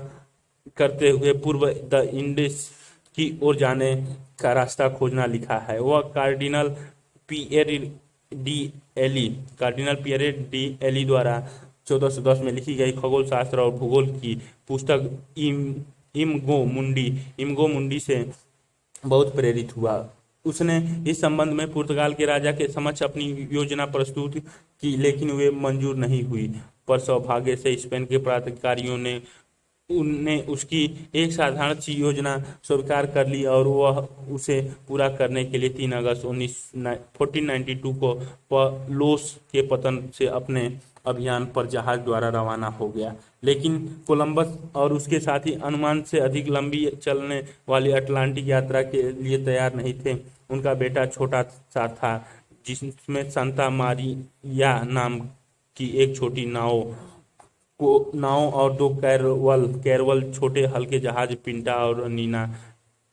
करते हुए पूर्व द इंडस की ओर जाने का रास्ता खोजना लिखा है। वह कार्डिनल पियरे डी एली द्वारा 1410 में लिखी गई खगोल शास्त्र और भूगोल की पुस्तक इमगो मुंडी से बहुत प्रेरित हुआ। उसने इस संबंध में पुर्तगाल के राजा के समक्ष अपनी योजना प्रस्तुत की, लेकिन वे मंजूर नहीं हुई। पर सौभाग्य से स्पेन के प्राधिकारियों ने उसकी एक साधारण सी योजना स्वीकार कर ली और वह उसे पूरा करने के लिए 3 अगस्त 1492 को पलोस के पतन से अपने अभियान पर जहाज द्वारा रवाना हो गया। लेकिन कोलंबस और उसके साथी अनुमान से अधिक लंबी चलने वाली अटलांटिक यात्रा के लिए तैयार नहीं थे। उनका बेटा छोटा सा था, जिसमें सांता मारिया नाम की एक छोटी नाव और 2 कैरवल छोटे हल्के जहाज पिंटा और नीना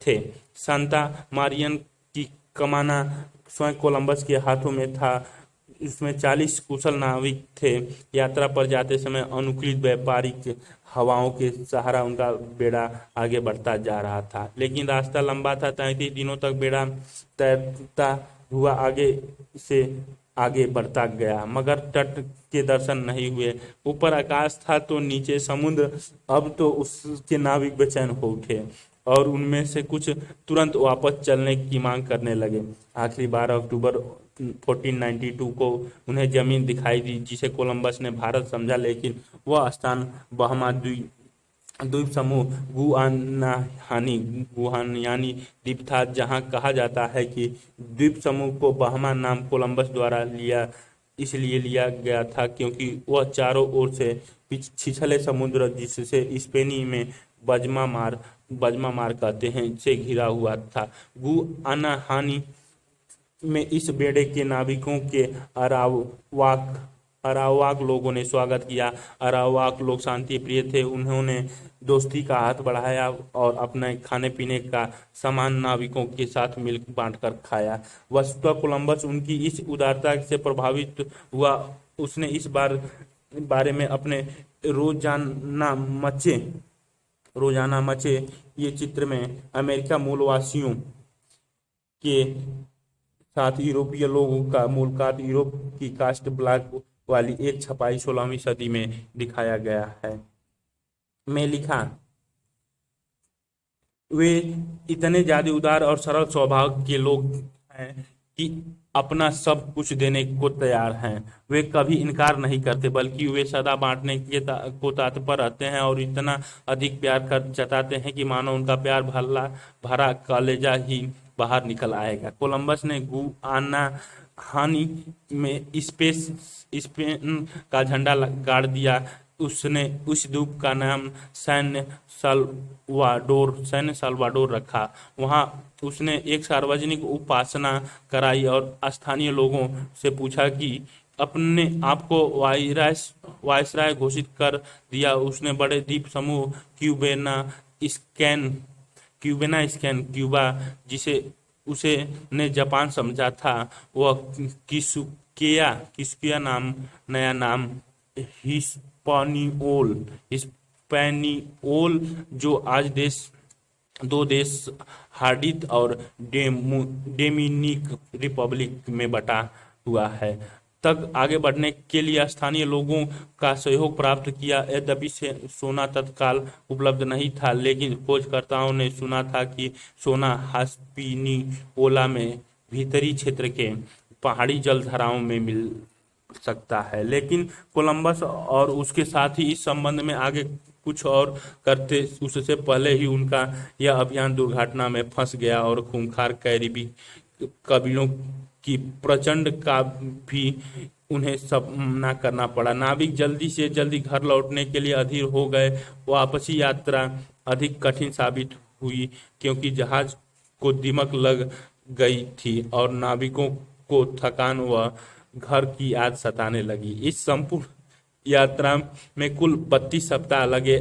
थे। सांता मारियन की कमाना स्वयं कोलंबस के हाथों में था। इसमें 40 कुशल नाविक थे। यात्रा पर जाते समय अनुकूलित व्यापारिक हवाओं के सहारा उनका बेड़ा आगे बढ़ता जा रहा था, लेकिन रास्ता लंबा था। 33 दिनों तक बेड़ा तैरता हुआ आगे बढ़ता गया, मगर तट के दर्शन नहीं हुए। ऊपर आकाश था तो नीचे समुद्र। अब तो उसके नाविक बेचैन हो उठे और उनमें से कुछ तुरंत वापस चलने की मांग करने लगे। आखिरी 12 अक्टूबर 1492 को उन्हें जमीन दिखाई दी जिसे कोलंबस ने भारत समझा, लेकिन वह स्थान बहमा द्वीप समूह गुआनियानी द्वीप था, जहां कहा जाता है कि द्वीप समूह को बहमा नाम कोलंबस द्वारा इसलिए लिया गया था क्योंकि वह चारों ओर से छिछले समुद्र, जिससे स्पेनी में बजमा मार कहते हैं, से घिरा हुआ था। गुआनाहानी में इस बेड़े के नाविकों के अरावाक लोगों ने स्वागत किया। अरावाक लोग शांति प्रिय थे। उन्होंने दोस्ती का हाथ बढ़ाया और अपने खाने पीने का सामान नाविकों के साथ मिल बांटकर खाया। वस्तुतः कोलंबस उनकी इस उदारता से प्रभावित हुआ। उसने इस बारे में अपने रोजाना मचे ये चित्र में अमेरिका मूलवासियों के साथ यूरोपीय लोगों का मुलाकात यूरोप की कास्ट ब्लॉक वाली एक छपाई 16वीं सदी में दिखाया गया है। में लिखा, वे इतने ज्यादा उदार और सरल स्वभाव के लोग हैं कि अपना सब कुछ देने को तैयार हैं। वे कभी इनकार नहीं करते, बल्कि वे सदा बांटने को तत्पर रहते हैं और इतना अधिक प्यार जताते हैं कि मानो उनका प्यार भरा कलेजा ही बाहर निकल आएगा। कोलंबस ने गुआनाहानी में स्पेन का झंडा गाड़ दिया। उसने उस द्वीप का नाम सैन साल्वाडोर रखा। वहां उसने एक सार्वजनिक उपासना कराई और स्थानीय लोगों से पूछा कि अपने आप को वायसराय घोषित कर दिया। उसने बड़े द्वीप समूह क्यूबा, जिसे उसे ने जापान समझा था, वह किस्किया नया नाम हिस्पैनियोल, जो आज 2 देश हार्डित और डोमिनिक रिपब्लिक में बटा हुआ है, तक आगे बढ़ने के लिए स्थानीय लोगों का सहयोग प्राप्त किया। यद्यपि सोना तत्काल उपलब्ध नहीं था, लेकिन खोजकर्ताओं ने सुना था कि सोना हिस्पैनियोला में भीतरी क्षेत्र के पहाड़ी जलधाराओं में मिल सकता है। लेकिन कोलंबस और उसके साथी इस संबंध में आगे कुछ और करते उससे पहले ही उनका यह अभियान दुर्घटना में फंस गया और खूंखार कबीलों की प्रचंड का भी उन्हें सामना करना पड़ा। नाविक जल्दी से जल्दी घर लौटने के लिए अधीर हो गए। वापसी यात्रा अधिक कठिन साबित हुई क्योंकि जहाज को दीमक लग गई थी और नाविकों को थकान व घर की याद सताने लगी। इस संपूर्ण यात्रा में कुल 32 सप्ताह लगे।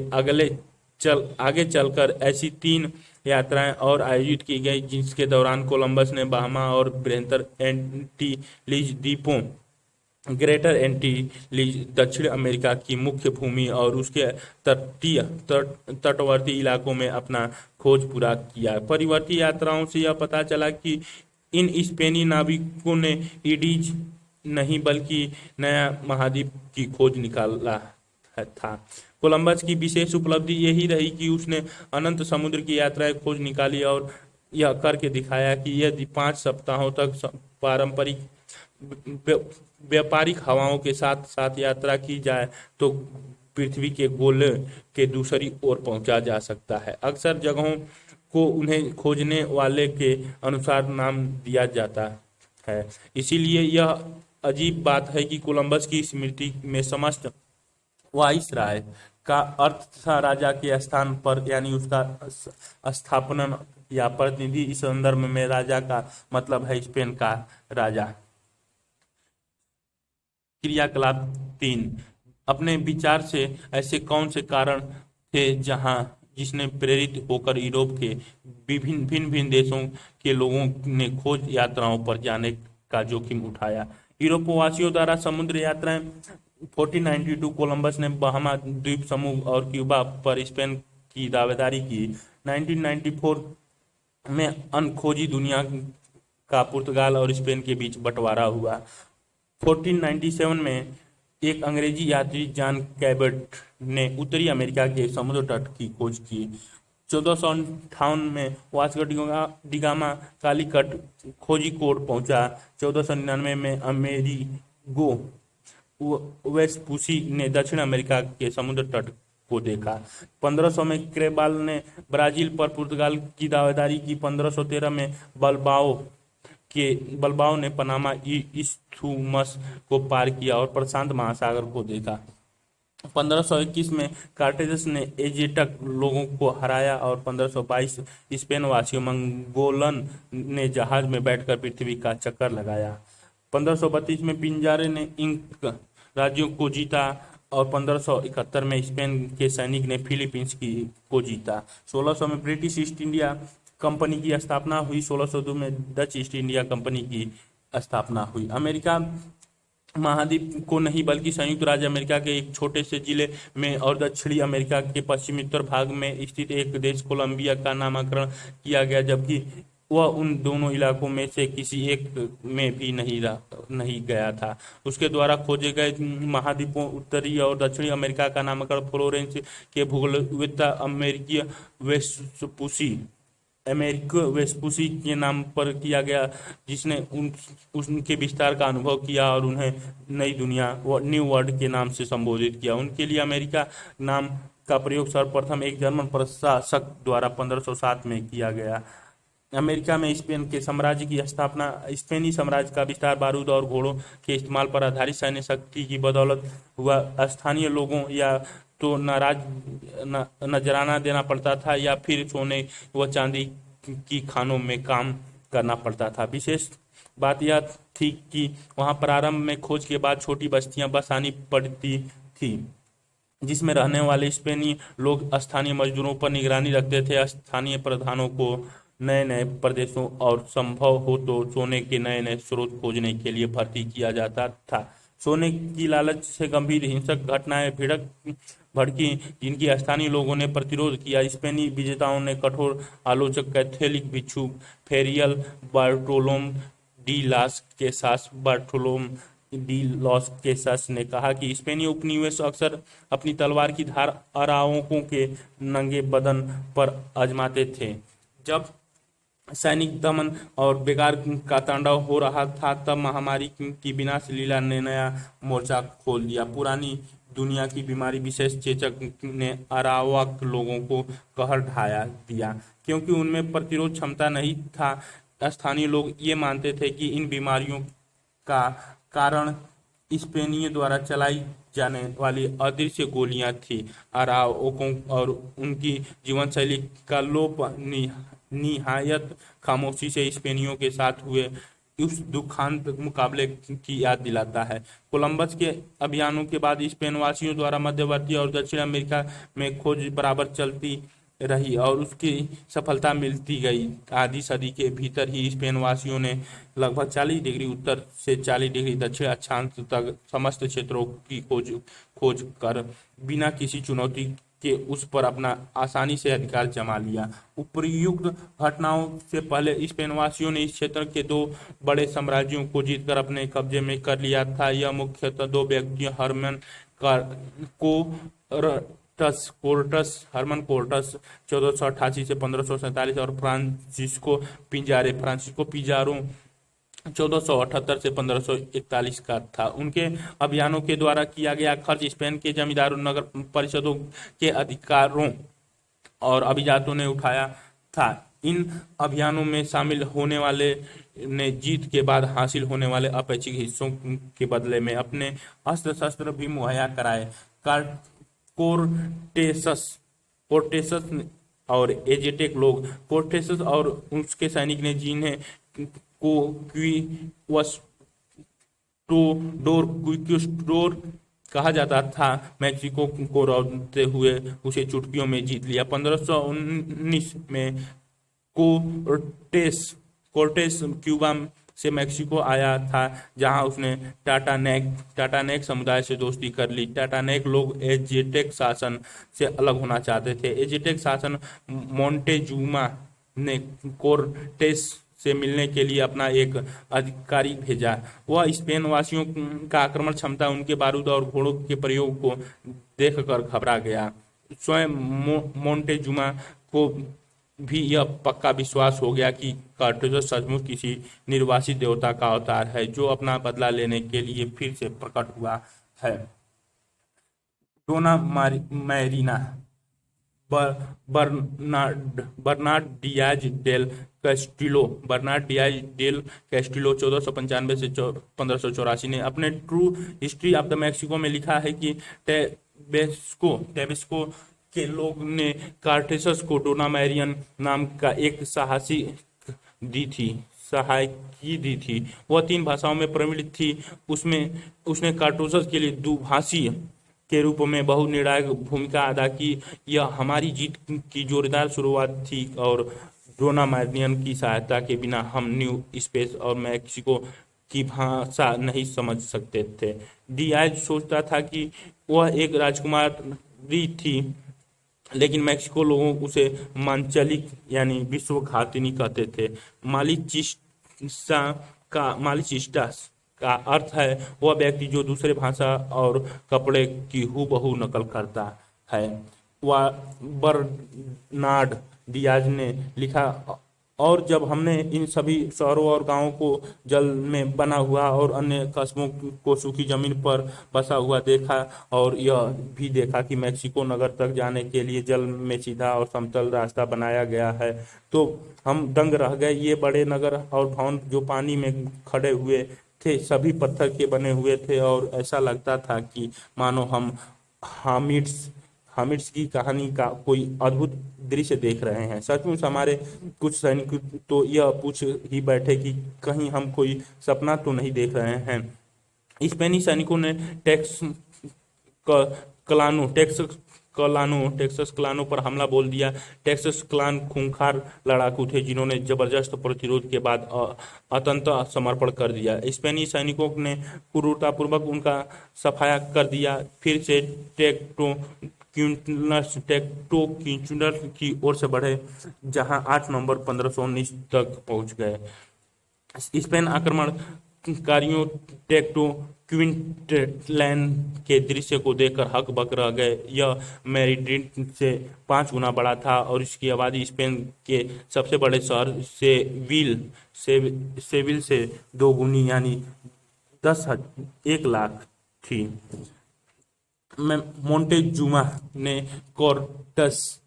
आगे चलकर ऐसी 3 यात्राएं और आयोजित की गई जिसके दौरान कोलंबस ने बाहामा और बृहत्तर एंटीलिज द्वीपों ग्रेटर एंटीलिज दक्षिण अमेरिका की मुख्य भूमि और उसके तटवर्ती इलाकों में अपना खोज पूरा किया। परिवर्ती यात्राओं से यह पता चला कि इन स्पेनी नाविकों ने इंडीज नहीं बल्कि नया महाद्वीप की खोज निकाला था। कोलंबस की विशेष उपलब्धि यही रही कि उसने अनंत समुद्र की यात्राएं खोज निकाली और यह करके दिखाया कि यदि 5 सप्ताहों तक पारंपरिक व्यापारिक हवाओं के साथ साथ यात्रा की जाए तो पृथ्वी के गोले के दूसरी ओर पहुंचा जा सकता है। अक्सर जगहों को उन्हें खोजने वाले के अनुसार नाम दिया जाता है। इसीलिए यह अजीब बात है कि कोलंबस की स्मृति में समस्त वाइसराय का अर्थ था राजा के स्थान पर, यानी उसका स्थापना या प्रतिनिधि। इस संदर्भ में राजा का मतलब है स्पेन का राजा। क्रियाकलाप 3, अपने विचार से ऐसे कौन से कारण थे जिसने प्रेरित होकर यूरोप के भिन्न भिन्न देशों के लोगों ने खोज यात्राओं पर जाने का जोखिम उठाया। यूरोपवासियों द्वारा समुद्र यात्राएं 1492 कोलंबस ने बहामा द्वीप समूह और क्यूबा पर स्पेन की दावेदारी की। 1994 में अनखोजी दुनिया का पुर्तगाल और स्पेन के बीच बंटवारा हुआ। 1497 में एक अंग्रेजी यात्री जॉन कैबट ने उत्तरी अमेरिका के समुद्र तट की खोज की। 1458 में वास्को डिगामा कालीकट कोझिकोड पहुंचा। 1499 में अमेरिगो वेस्पूसी ने दक्षिण अमेरिका के समुद्र तट को देखा। 1500 में क्रेबाल ने ब्राजील पर पुर्तगाल की दावेदारी की। 1513 में बलबाओ ने पनामा इस्थुमस को पार किया और प्रशांत महासागर को देखा। 1521 में कार्टेजस ने एजेटक लोगों को हराया और 1522 स्पेन वासियों मंगोलन ने जहाज में बैठकर पृथ्वी का चक्कर लगाया। 1532 में पिंजारे ने इंक राज्यों को जीता और 1571 में स्पेन के सैनिक ने फिलीपींस को जीता। 1600 में ब्रिटिश ईस्ट इंडिया कंपनी की स्थापना हुई। 1602 में डच ईस्ट इंडिया कंपनी की स्थापना हुई। अमेरिका महाद्वीप को नहीं बल्कि संयुक्त राज्य अमेरिका के एक छोटे से जिले में और दक्षिणी अमेरिका के पश्चिमोत्तर भाग में स्थित एक देश कोलंबिया का नामकरण किया गया, जबकि वह उन दोनों इलाकों में से किसी एक में भी नहीं गया था। उसके द्वारा खोजे गए महाद्वीपों उत्तरी और दक्षिणी अमेरिका का नामकरण फ्लोरेंस के भूगोलवेत्ता अमेरिको वेस्पूसी के नाम पर किया गया, जिसने उनके विस्तार का अनुभव किया और उन्हें नई दुनिया न्यू वर्ल्ड के नाम से संबोधित किया। उनके लिए अमेरिका नाम का प्रयोग सर्वप्रथम एक जर्मन प्रशासक द्वारा 1507 में किया गया। अमेरिका में स्पेन के साम्राज्य की स्थापना स्पेनी साम्राज्य का विस्तार बारूद और घोड़ों के इस्तेमाल पर आधारित सैन्य शक्ति की बदौलत हुआ। स्थानीय लोगों या तो नजराना देना पड़ता था या फिर सोने व चांदी की खानों में काम करना पड़ता था। विशेष बात यह थी कि वहां प्रारंभ में खोज के बाद छोटी बस्तियां बसानी पड़ती थी, जिसमें रहने वाले स्पेनी लोग स्थानीय मजदूरों पर निगरानी रखते थे। स्थानीय प्रधानों को नए नए प्रदेशों और संभव हो तो सोने के नए नए स्रोत खोजने के लिए भर्ती किया जाता था। सोने की लालच से गंभीर हिंसक घटनाएं भड़की, जिनकी स्थानीय लोगों ने प्रतिरोध किया। स्पेनी विजेताओं ने कठोर आलोचक कैथोलिक भिक्षु फेरियल बार्टोलोम डी लॉस केसास ने कहा कि स्पेनी उपनिवेश अक्सर अपनी तलवार की धार अराओकों के नंगे बदन पर आजमाते थे। जब सैनिक दमन और बेकार का तांडव हो रहा था, तब महामारी की विनाश लीला ने नया मोर्चा खोल दिया। पुरानी दुनिया की बीमारी विशेष चेचक ने अरावाक लोगों को कहर ढाया दिया, क्योंकि उनमें प्रतिरोध क्षमता नहीं था। स्थानीय लोग ये मानते थे कि इन बीमारियों का कारण स्पेनियों द्वारा चलाई जाने वाली अदृश्य गोलियां थी। अराओकों और उनकी जीवन शैली का लोप निहायत खामोशी से स्पेनियों के साथ हुए उस दुखांत मुकाबले की याद दिलाता है। कोलंबस के अभियानों के बाद स्पेन वासियों द्वारा मध्यवर्ती और दक्षिण अमेरिका में खोज बराबर चलती रही और उसकी सफलता मिलती गई। आधी सदी के भीतर ही स्पेन वासियों ने लगभग 40 डिग्री उत्तर से 40 डिग्री दक्षिण अक्षांश तक समस्त क्षेत्रों की खोज कर बिना किसी चुनौती के उस पर अपना आसानी से अधिकार जमा लिया। उपर्युक्त घटनाओं से पहले स्पेन वासियों ने इस क्षेत्र के दो बड़े साम्राज्यों को जीतकर अपने कब्जे में कर लिया था। यह मुख्यतः दो व्यक्तियों हर्मन कोर्टस 1488 से 1547 और फ्रांसिस्को पिजारो 1478 से 1541 का था। उनके अभियानों के द्वारा किया गया खर्च स्पेन के जमींदारों, नगर परिषदों के अधिकारों और अभिजातों ने उठाया था। इन अभियानों में शामिल होने वाले ने जीत के बाद हासिल होने वाले अपेक्षित हिस्सों के बदले में अपने अस्त्र शस्त्र भी मुहैया कराए। कोर्टेसस और एजेटेक लोग, कोर्टेसस और उसके सैनिक ने जिन्हें क्विक्विस्टोडोर कहा जाता था, मैक्सिको को रोकते हुए उसे चुटकियों में जीत लिया। 1519 में कोर्टेस क्यूबा से मैक्सिको आया था, जहां उसने टाटानेक समुदाय से दोस्ती कर ली। टाटानेक लोग एजेटेक शासन से अलग होना चाहते थे। एजेटेक शासन मोंटेजुमा ने कोर्टेस से मिलने के लिए अपना एक अधिकारी भेजा। वह स्पेन वासियों का आक्रमण क्षमता, उनके बारूद और घोड़ों के प्रयोग को देखकर घबरा गया। स्वयं मोंटेजुमा को भी यह पक्का विश्वास हो गया कि कार्टेजस सचमुच किसी निर्वासित देवता का अवतार है जो अपना बदला लेने के लिए फिर से प्रकट हुआ है। डोना मैरीना बर्नार्ड डियाज डेल कैस्टिलो 1495 से 1584 ने अपने true history of the Mexico में लिखा है कि टेबेस्को के लोग ने कार्टेसस को डोना मैरियन नाम का एक सहायकी दी थी। वह 3 भाषाओं में प्रवीण थी। उसने कार्टोसस के लिए दुभाषी के रूप में बहुनिर्णायक भूमिका अदा की। यह हमारी जीत की जोरदार शुरुआत थी और डोना मैरियन की सहायता के बिना हम न्यू स्पेस और मैक्सिको की भाषा नहीं समझ सकते थे। डियाज सोचता था कि वह एक राजकुमारी थी, लेकिन मैक्सिको लोगों उसे मांचलिक यानी विश्वघातिनी कहते थे। मालिचिस्टा का अर्थ है वह व्यक्ति जो दूसरे भाषा और कपड़े की हूबहू नकल करता है। बर्नार्ड डियाज ने लिखा, और जब हमने इन सभी शहरों और गांवों को जल में बना हुआ और अन्य कस्बों को सूखी जमीन पर बसा हुआ देखा और यह भी देखा कि मैक्सिको नगर तक जाने के लिए जल में सीधा और समतल रास्ता बनाया गया है, तो हम दंग रह गए। ये बड़े नगर और भवन जो पानी में खड़े हुए थे सभी पत्थर के बने हुए थे और ऐसा लगता था कि मानो हम हामिड्स की कहानी का कोई अद्भुत दृश्य देख रहे हैं। सचमुच हमारे कुछ सैनिक तो यह पूछ ही बैठे कि कहीं हम कोई सपना तो नहीं देख रहे हैं। स्पेनी सैनिकों ने टेक्सास क्लानो पर हमला बोल दिया। टेक्सास क्लान खूंखार लड़ाकू थे जिन्होंने जबरदस्त प्रतिरोध के बाद अंततः समर्पण कर दिया। स्पेनी सैनिकों ने क्रूरतापूर्वक उनका सफाया कर दिया। फिर से टेक्टोक्विंटस की ओर से बढ़े, जहां 8 नवंबर 1519 तक पहुंच गए। स्पेन आक्रमणकारियों टेक्टोक्विंटलैन के दृश्य को देखकर हकबक रह गए। यह मैड्रिड से 5 गुना बड़ा था और इसकी आबादी स्पेन के सबसे बड़े शहर सेविल से 2 गुनी यानी 1 लाख थी। मोंटेजुमा ने कोर्टेस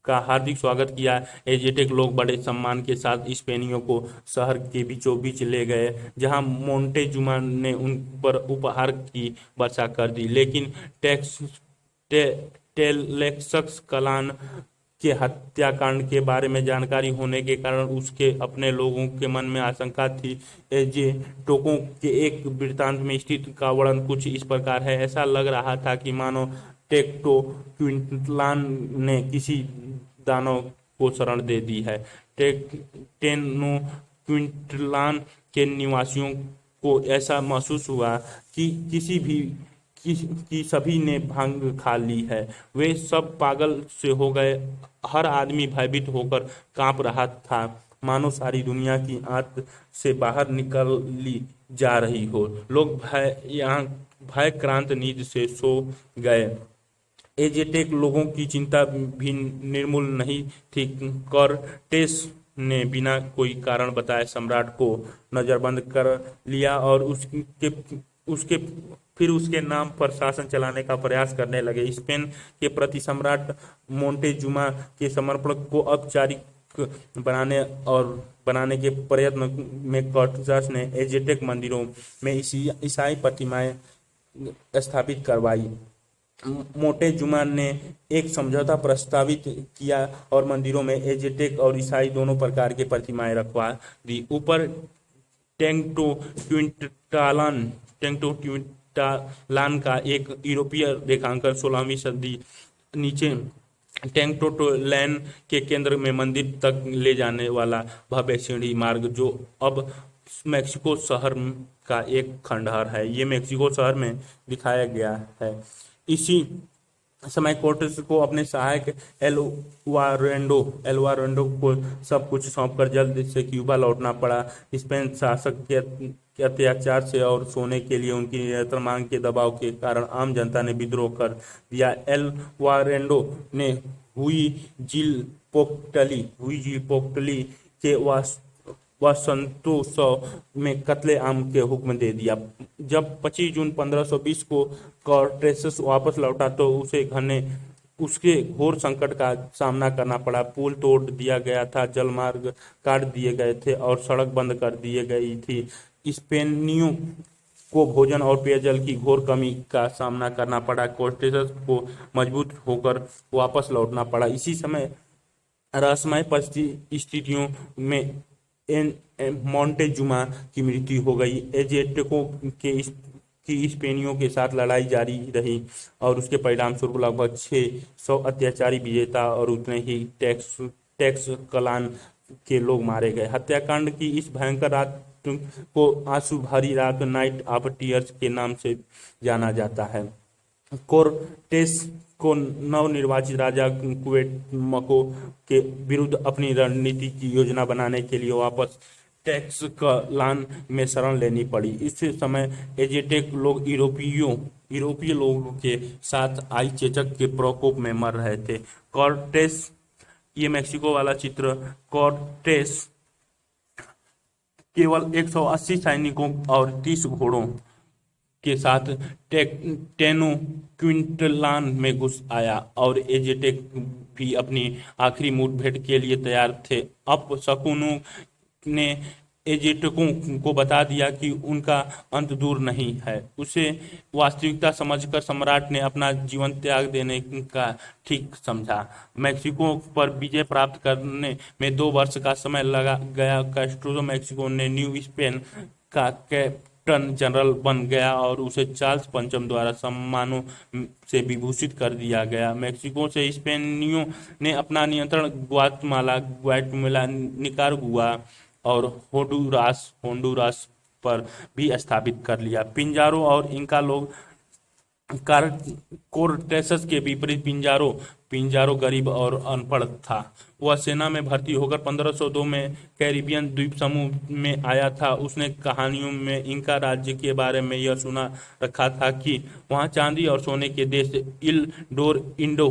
का हार्दिक स्वागत किया। एजेटेक लोग बड़े सम्मान के साथ स्पेनियों को शहर के बीचों बीच ले गए, जहां मोंटेजुमा ने उन पर उपहार की वर्षा कर दी। लेकिन टेक्स टे, टेलेक्सस कलान के हत्याकांड के बारे में जानकारी होने के कारण उसके अपने लोगों के मन में आशंका थी। एजेटोको के एक वृत्तांत में स्थिति का वर्णन कुछ इस प्रकार है। ऐसा लग रहा था कि मानो टेक्टो क्विंटलान ने किसी दानव को शरण दे दी है। टेनो क्विंटलान के निवासियों को ऐसा महसूस हुआ कि कि सभी ने भांग खा ली है। वे सब पागल से हो गए। हर आदमी भयभीत होकर कांप रहा था, मानो सारी दुनिया की आंत से बाहर निकल ली जा रही हो। लोग भयक्रांत नींद से सो गए। एजेटेक लोगों की चिंता भी निर्मूल नहीं थी। कॉर्टेस ने बिना कोई कारण बताए सम्राट को नजरबंद कर लिया और उसके फिर उसके नाम पर शासन चलाने का प्रयास करने लगे। स्पेन के प्रति सम्राट मोंटेजुमा के समर्पण को औपचारिक बनाने के प्रयत्न में कॉर्टेस ने एजेटेक मंदिरों में ईसाई प्रतिमाएं स्थापित करवाई। मोंटेजुमा ने एक समझौता प्रस्तावित किया और मंदिरों में एजेटेक और ईसाई दोनों प्रकार के प्रतिमाएं रखवा दी। ऊपर टेंटो क्विंटालान का एक यूरोपीय रेखांकन 16वीं सदी, नीचे टेंटोटोलैन के केंद्र में मंदिर तक ले जाने वाला भव्य सीढ़ी मार्ग, जो अब मेक्सिको शहर का एक खंडहर है। ये मेक्सिको शहर में दिखाया गया है। इसी समय कोर्टेस को अपने सहायक एलवारेंडो को सब कुछ सौंपकर जल्द से क्यूबा लौटना पड़ा। स्पेन शासक के अत्याचार से और सोने के लिए उनकी निरंतर मांग के दबाव के कारण आम जनता ने विद्रोह कर दिया। एलवारेंडो ने हुई जील पोक्टली के वसंतोत्सव में कत्ले आम के हुक्म दे दिया। जब 25 जून 1520 को कॉर्टेस वापस लौटा तो उसके घोर संकट का सामना करना पड़ा। पुल तोड़ दिया गया था, जलमार्ग काट दिए गए थे और सड़क बंद कर दी गई थी। स्पेनियों को भोजन और पेयजल की घोर कमी का सामना करना पड़ा। कॉर्टेस को मजबूत होकर वापस लौटना पड़ा। इसी समय रहस्यमय परिस्थितियों में मोंटेजुमा की मृत्यु हो गई। एजेटेको की स्पेनियों के साथ लड़ाई जारी रही और उसके परिणाम स्वरूप लगभग 600 अत्याचारी विजेता और उतने ही टैक्स कलान के लोग मारे गए। हत्याकांड की इस भयंकर रात को आंसू भरी रात, नाइट ऑफ टीयर्स के नाम से जाना जाता है। कोर्टेस को नवनिर्वाचित राजा क्वेटमको के विरुद्ध अपनी रणनीति की योजना बनाने के लिए वापस टेक्सकलान में शरण लेनी पड़ी। इस समय एजेटेक लोग यूरोपीय लोगों के साथ आई चेचक के प्रकोप में मर रहे थे। कॉर्टेस, ये मेक्सिको वाला चित्र, कॉर्टेस केवल 180 सैनिकों और 30 घोड़ों के साथ टेनो क्विंटलान में घुस आया और एजेटेक भी अपनी आखिरी मुठभेड़ के लिए तैयार थे। अब शकुनों ने एजेटेकों को बता दिया कि उनका अंत दूर नहीं है। उसे वास्तविकता समझकर सम्राट ने अपना जीवन त्याग देने का ठीक समझा। मेक्सिको पर विजय प्राप्त करने में 2 वर्ष का समय लगा गया। कैस्ट्रो मेक्सिको ने न्यू स्पेन का कैप्टन जनरल बन गया और उसे चार्ल्स पंचम द्वारा सम्मानों से विभूषित कर दिया गया। मेक्सिको से स्पेनियों ने अपना नियंत्रण ग्वाटेमाला, निकारागुआ और होंडुरास पर भी स्थापित कर लिया। पिंजारो और इंका लोग कोर्टेस के विपरीत पिंजारो गरीब और अनपढ़ था। वह सेना में भर्ती होकर 1502 में कैरिबियन द्वीप समूह में आया था। उसने कहानियों में इंका राज्य के बारे में यह सुना रखा था कि वहाँ चांदी और सोने के देश इल इंडो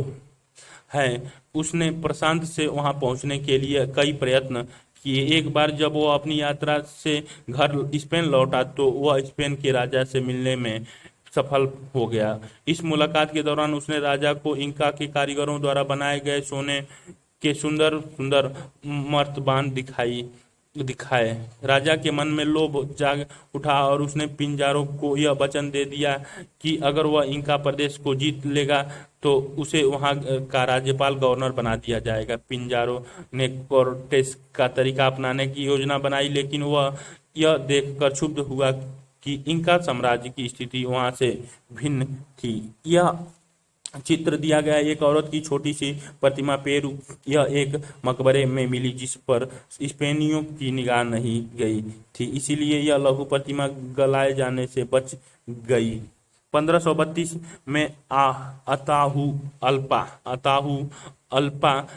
हैं। उसने प्रशांत से वहाँ पहुँचने के लिए कई प्रयत्न किए। एक बार जब वो अपनी यात्रा से घर स्पेन लौटा तो वह स्पेन के राजा से मिलने में सफल हो गया। इस मुलाकात के दौरान उसने राजा को इंका के कारीगरों द्वारा बनाए गए सोने के सुंदर सुंदर मर्तबान दिखाए। राजा के मन में लोभ जाग उठा और उसने पिंजारो को यह वचन दे दिया कि अगर वह इंका प्रदेश को जीत लेगा तो उसे वहां का राज्यपाल गवर्नर बना दिया जाएगा। पिंजारो ने कोर्टेस का तरीका अपनाने की योजना बनाई, लेकिन वह यह देखकर क्षुब्ध हुआ कि इंका साम्राज्य की स्थिति वहां से भिन्न थी। यह चित्र दिया गया एक औरत की छोटी सी प्रतिमा पेरू, यह एक मकबरे में मिली जिस पर स्पेनियों की निगाह नहीं गई थी, इसीलिए यह लघु प्रतिमा गलाए जाने से बच गई। 1532 में अताहु अल्पा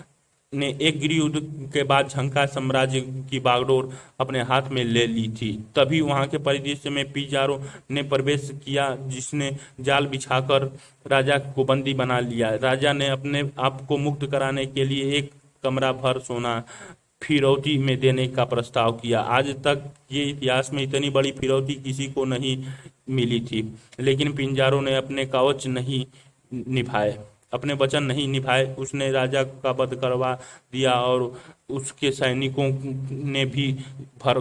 ने एक गृह युद्ध के बाद झंका साम्राज्य की बागडोर अपने हाथ में ले ली थी। तभी वहां के परिदृश्य में पिजारो ने प्रवेश किया, जिसने जाल बिछाकर राजा को बंदी बना लिया। राजा ने अपने आप को मुक्त कराने के लिए एक कमरा भर सोना फिरौती में देने का प्रस्ताव किया। आज तक ये इतिहास में इतनी बड़ी फिरौती किसी को नहीं मिली थी, लेकिन पिंजारो ने अपने वचन नहीं निभाए। उसने राजा का वध करवा दिया और उसके सैनिकों ने भी भर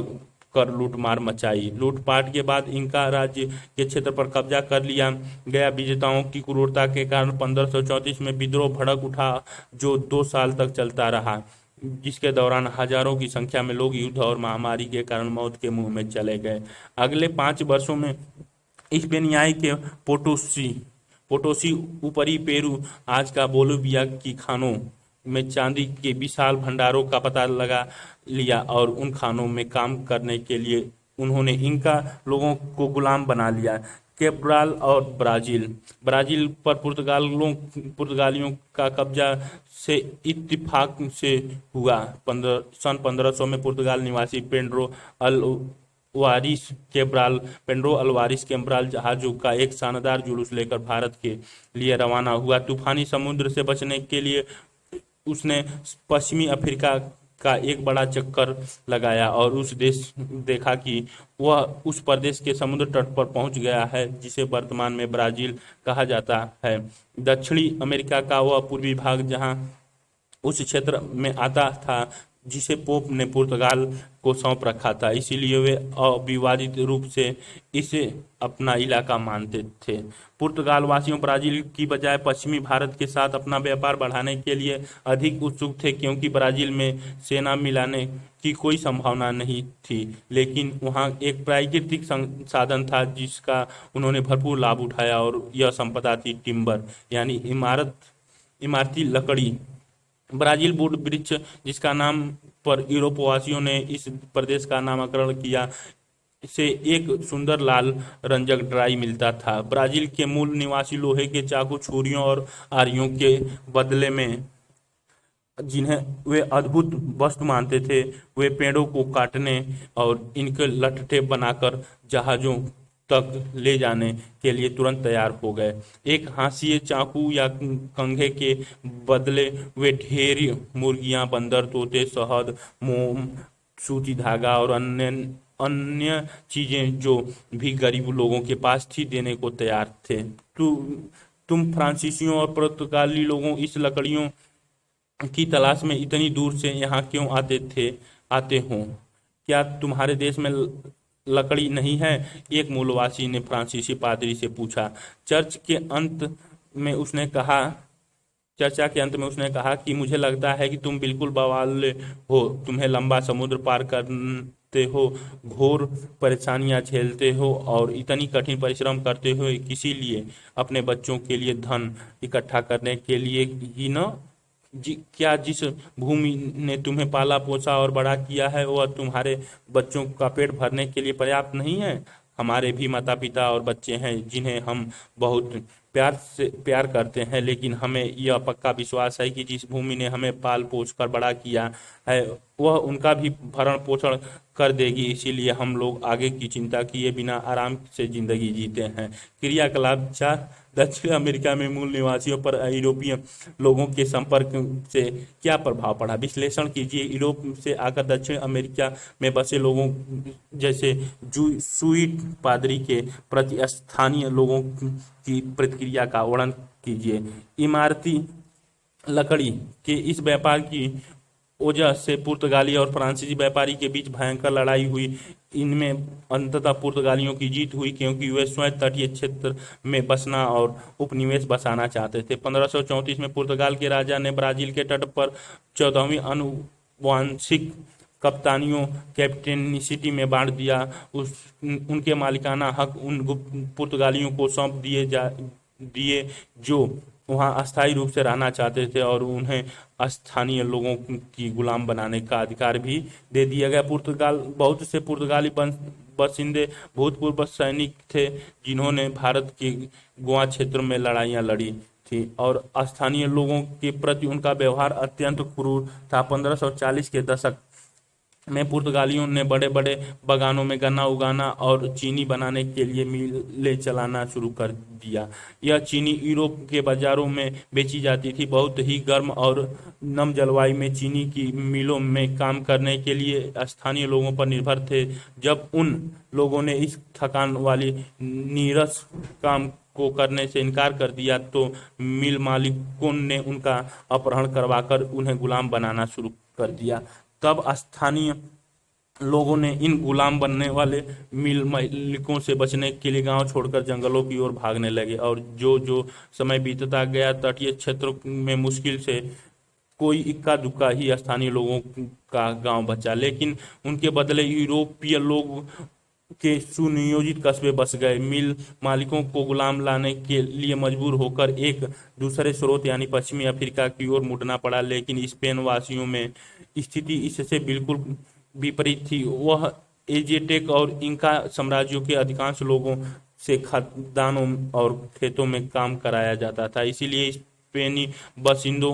कर लूटमार मचाई। लूटपाट के बाद इंका राज्य के क्षेत्र पर कब्जा कर लिया गया। विजेताओं की क्रूरता के कारण 1534 में विद्रोह भड़क उठा, जो 2 साल तक चलता रहा, जिसके दौरान हजारों की संख्या में लोग युद्ध और महामारी के कारण मौत के मुंह में चले गए। अगले 5 वर्षों में स्पेनियाई के पोटोसी ऊपरी पेरू, आज का बोलिविया की खानों में चांदी के विशाल भंडारों का पता लगा लिया और उन खानों में काम करने के लिए उन्होंने इंका लोगों को गुलाम बना लिया। केब्राल और ब्राजील पर पुर्तगालियों का कब्जा से इत्तेफाक से हुआ। सन 1500 में पुर्तगाल निवासी पेड्रो अल्वारिस केब्राल जहाजों का एक शानदार जुलूस लेकर भारत के लिए रवाना हुआ। तूफानी समुद्र से बचने के लिए उसने पश्चिमी अफ्रीका का एक बड़ा चक्कर लगाया और देखा कि वह उस प्रदेश के समुद्र तट पर पहुंच गया है जिसे वर्तमान में ब्राजील कहा जाता है। दक्षिणी अमेरिका का वह पूर्वी भाग जहां उस क्षेत्र में आता था जिसे पोप ने पुर्तगाल को सौंप रखा था, इसीलिए वे अविवादित रूप से इसे अपना इलाका मानते थे। पुर्तगाल वासियों ब्राजील की बजाय पश्चिमी भारत के साथ अपना व्यापार बढ़ाने के लिए अधिक उत्सुक थे, क्योंकि ब्राजील में सेना मिलाने की कोई संभावना नहीं थी, लेकिन वहां एक प्राकृतिक संसाधन था जिसका उन्होंने भरपूर लाभ उठाया, और यह संपदा थी टिम्बर यानी इमारती लकड़ी। ब्राजील वुड वृक्ष, जिसका नाम पर यूरोपवासियों ने इस प्रदेश का नामकरण किया, से एक सुंदर लाल रंजक ड्राई मिलता था। ब्राजील के मूल निवासी लोहे के चाकू, छुरियों और आरियों के बदले में जिन्हें वे अद्भुत वस्तु मानते थे, वे पेड़ों को काटने और इनके लट्ठे बनाकर जहाजों तक ले जाने के लिए तुरंत तैयार हो गए। एक हांसिए, चाकू या कंघे के बदले वे ढेर मुर्गियां, बंदर, तोते, शहद, मोम, सूती धागा और अन्य चीजें जो भी गरीब लोगों के पास थी देने को तैयार थे। तुम फ्रांसीसियों और पुर्तगाली लोगों इस लकड़ियों की तलाश में इतनी दूर से यहाँ क्यों आते हो? क्या तुम्हारे देश में लकड़ी नहीं है? एक मूलवासी ने फ्रांसीसी पादरी से पूछा। चर्चा के अंत में उसने कहा कि मुझे लगता है कि तुम बिल्कुल बवाल हो। तुम्हें लंबा समुद्र पार करते हो, घोर परेशानियां झेलते हो और इतनी कठिन परिश्रम करते हो, इसीलिए अपने बच्चों के लिए धन इकट्ठा करने के लिए ही न? क्या जिस भूमि ने तुम्हें पाला पोसा और बड़ा किया है वह तुम्हारे बच्चों का पेट भरने के लिए पर्याप्त नहीं है? हमारे भी माता पिता और बच्चे हैं जिन्हें हम बहुत प्यार करते हैं, लेकिन हमें यह पक्का विश्वास है कि जिस भूमि ने हमें पाल पोस कर बड़ा किया है वह उनका भी भरण पोषण कर देगी। इसीलिए हम लोग आगे की चिंता किए बिना आराम से जिंदगी जीते हैं। क्रियाकलाप 4, दक्षिण अमेरिका में मूल निवासियों पर यूरोपीय लोगों के संपर्क से क्या प्रभाव पड़ा, विश्लेषण कीजिए। यूरोप से आकर दक्षिण अमेरिका में बसे लोगों जैसे जूसुइट पादरी के प्रति स्थानीय लोगों की प्रतिक्रिया का वर्णन कीजिए। इमारती लकड़ी के इस व्यापार की वजह से पुर्तगाली और फ्रांसीसी व्यापारी के बीच भयंकर लड़ाई हुई। इनमें अंततः पुर्तगालियों की जीत हुई, क्योंकि वे स्वयं तटीय क्षेत्र में बसना और उपनिवेश बसाना चाहते थे। 1534 में पुर्तगाल के राजा ने ब्राजील के तट पर 14वीं आनुवांशिक कप्तानियों कैप्टेनसिटी में बांट दिया। उनके मालिकाना हक उन पुर्तगालियों को सौंप दिए जो वहां अस्थायी रूप से रहना चाहते थे, और उन्हें स्थानीय लोगों की गुलाम बनाने का अधिकार भी दे दिया गया। पुर्तगाल बहुत से पुर्तगाली बसिंदे भूतपूर्व सैनिक थे जिन्होंने भारत के गोवा क्षेत्र में लड़ाइयां लड़ी थी, और स्थानीय लोगों के प्रति उनका व्यवहार अत्यंत क्रूर था। 1540 के दशक में पुर्तगालियों ने बड़े बड़े बागानों में गन्ना उगाना और चीनी बनाने के लिए मिलें चलाना शुरू कर दिया। यह चीनी यूरोप के बाजारों में बेची जाती थी। बहुत ही गर्म और नम जलवायु में चीनी की मिलों में काम करने के लिए स्थानीय लोगों पर निर्भर थे। जब उन लोगों ने इस थकान वाली नीरस काम को करने से इनकार कर दिया तो मिल मालिकों ने उनका अपहरण करवाकर उन्हें गुलाम बनाना शुरू कर दिया। तब स्थानीय लोगों ने इन गुलाम बनने वाले मिल मालिकों से बचने के लिए गांव छोड़कर जंगलों की ओर भागने लगे, और जो जो समय बीतता गया तटीय क्षेत्रों में मुश्किल से कोई इक्का दुक्का ही स्थानीय लोगों का गांव बचा, लेकिन उनके बदले यूरोपीय लोग के सुनियोजित कस्बे बस गए। मिल मालिकों को गुलाम लाने के लिए मजबूर होकर एक दूसरे स्रोत यानी पश्चिमी अफ्रीका की ओर मुड़ना पड़ा, लेकिन स्पेन वासियों में स्थिति इससे बिल्कुल विपरीत थी। वह एजेटेक और इंका साम्राज्यों के अधिकांश लोगों से खदानों और खेतों में काम कराया जाता था, इसीलिए स्पेनी बाशिंदों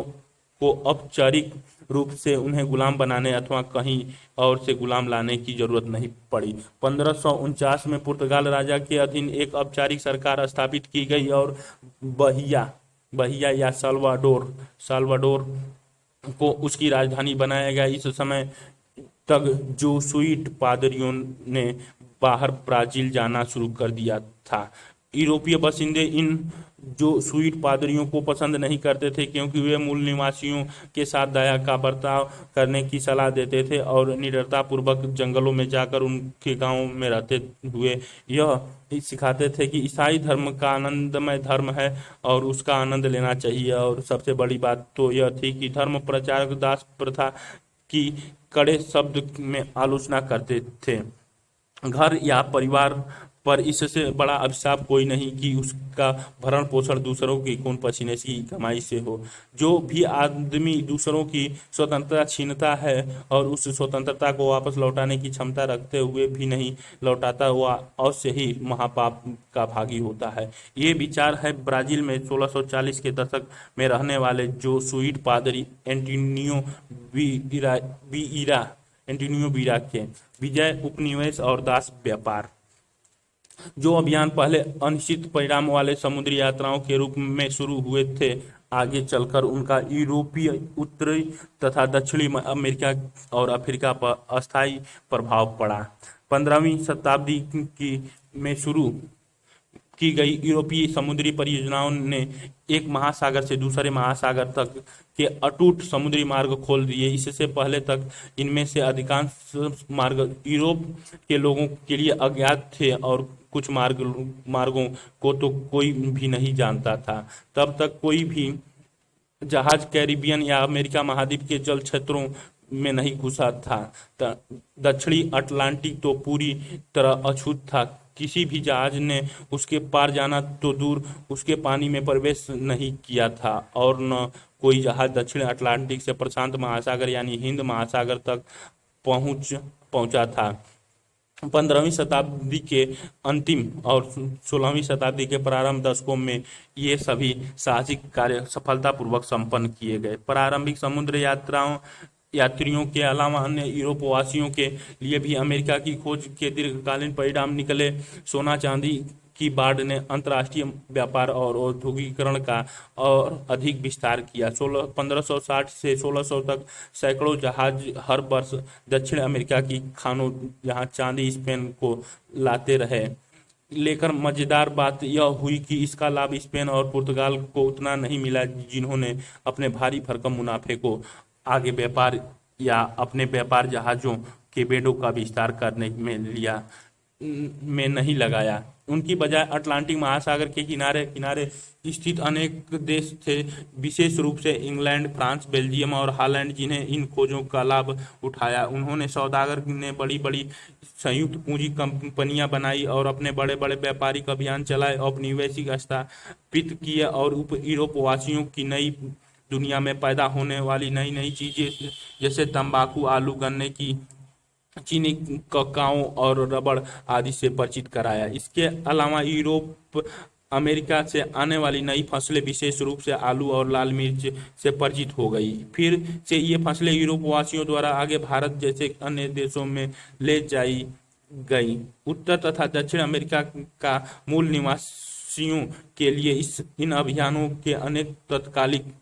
को औपचारिक रूप से उन्हें गुलाम बनाने अथवा कहीं और से गुलाम लाने की जरूरत नहीं पड़ी। 1549 में पुर्तगाल राजा के अधीन एक औपचारिक सरकार स्थापित की गई और बहिया बहिया या साल्वाडोर को उसकी राजधानी बनाया गया। इस समय तक जोसुइट पादरियों ने बाहर ब्राजील जाना शुरू कर दिया था। यूरोपीय बाशिंदे इन जोसुइट पादरियों को पसंद नहीं करते थे, क्योंकि वे मूल निवासियों के साथ दया का बर्ताव करने की सलाह देते थे और निडरतापूर्वक जंगलों में जाकर उनके गांवों में रहते हुए यह सिखाते थे कि ईसाई धर्म का आनंदमय धर्म है और उसका आनंद लेना चाहिए। और सबसे बड़ी बात तो यह थी कि धर्म प्रचारक दास प्रथा की कड़े शब्द में आलोचना करते थे। घर या परिवार पर इससे बड़ा अभिशाप कोई नहीं कि उसका भरण पोषण दूसरों की खून पसीने की कमाई से हो। जो भी आदमी दूसरों की स्वतंत्रता छीनता है और उस स्वतंत्रता को वापस लौटाने की क्षमता रखते हुए भी नहीं लौटाता, वह अवश्य ही महापाप का भागी होता है। ये विचार है ब्राजील में 1640 के दशक में रहने वाले जोसुइट पादरी एंटोनियो बीरा के विजय उपनिवेश और दास व्यापार जो अभियान पहले अनिश्चित परिणाम वाले समुद्री यात्राओं के रूप में शुरू हुए थे, आगे चलकर उनका यूरोपीय उत्तरी तथा दक्षिणी अमेरिका और अफ्रीका पर अस्थायी प्रभाव पड़ा। 15वीं शताब्दी में शुरू की गई यूरोपीय समुद्री परियोजनाओं ने एक महासागर से दूसरे महासागर तक के अटूट समुद्री मार्ग खोल दिए। इससे पहले तक इनमें से अधिकांश मार्ग यूरोप के लोगों के लिए अज्ञात थे और कुछ मार्गों को तो कोई भी नहीं जानता था। तब तक कोई भी जहाज कैरिबियन या अमेरिका महाद्वीप के जल क्षेत्रों में नहीं घुसा था। दक्षिणी अटलांटिक तो पूरी तरह अछूत था। किसी भी जहाज ने उसके पार जाना तो दूर उसके पानी में प्रवेश नहीं किया था, और न कोई जहाज दक्षिण अटलांटिक से प्रशांत महासागर यानी हिंद महासागर तक पहुंचा था। 15वीं शताब्दी के अंतिम और 16वीं शताब्दी के प्रारंभ दशकों में ये सभी साहसिक कार्य सफलतापूर्वक संपन्न किए गए। प्रारंभिक समुद्र यात्राओं यात्रियों के अलावा अन्य यूरोपवासियों के लिए भी अमेरिका की खोज के दीर्घकालीन परिणाम निकले। सोना चांदी की बाढ़ ने अंतर्राष्ट्रीय व्यापार और औद्योगिकरण का और अधिक विस्तार किया। 1560 से 1600 तक सैकड़ों जहाज हर वर्ष दक्षिण अमेरिका की खानों जहां चांदी स्पेन को लाते रहे। लेकर मजेदार बात यह हुई कि इसका लाभ स्पेन और पुर्तगाल को उतना नहीं मिला, जिन्होंने अपने भारी भरकम मुनाफे को आगे व्यापार या अपने व्यापार जहाजों के बेड़ों का विस्तार करने में नहीं लगाया। उनकी बजाय अटलांटिक महासागर के किनारे किनारे स्थित अनेक देश थे, विशेष रूप से इंग्लैंड, फ्रांस, बेल्जियम और हॉलैंड, जिन्हें इन खोजों का लाभ उठाया। उन्होंने सौदागर ने बड़ी बड़ी संयुक्त पूंजी कंपनियां बनाई और अपने बड़े बड़े व्यापारिक अभियान चलाए, औपनिवेशिक स्थापित किए और उप यूरोपवासियों की नई दुनिया में पैदा होने वाली नई नई चीजें जैसे तंबाकू, आलू, गन्ने की चीनी, ककाओ और रबड़ आदि से परिचित कराया। इसके अलावा यूरोप अमेरिका से आने वाली नई फसलें, विशेष रूप से आलू और लाल मिर्च से परिचित हो गई। फिर से ये फसलें यूरोपवासियों द्वारा आगे भारत जैसे अन्य देशों में ले जाई गई। उत्तर तथा दक्षिण अमेरिका का मूल निवासियों के लिए इन अभियानों के अनेक तत्कालिक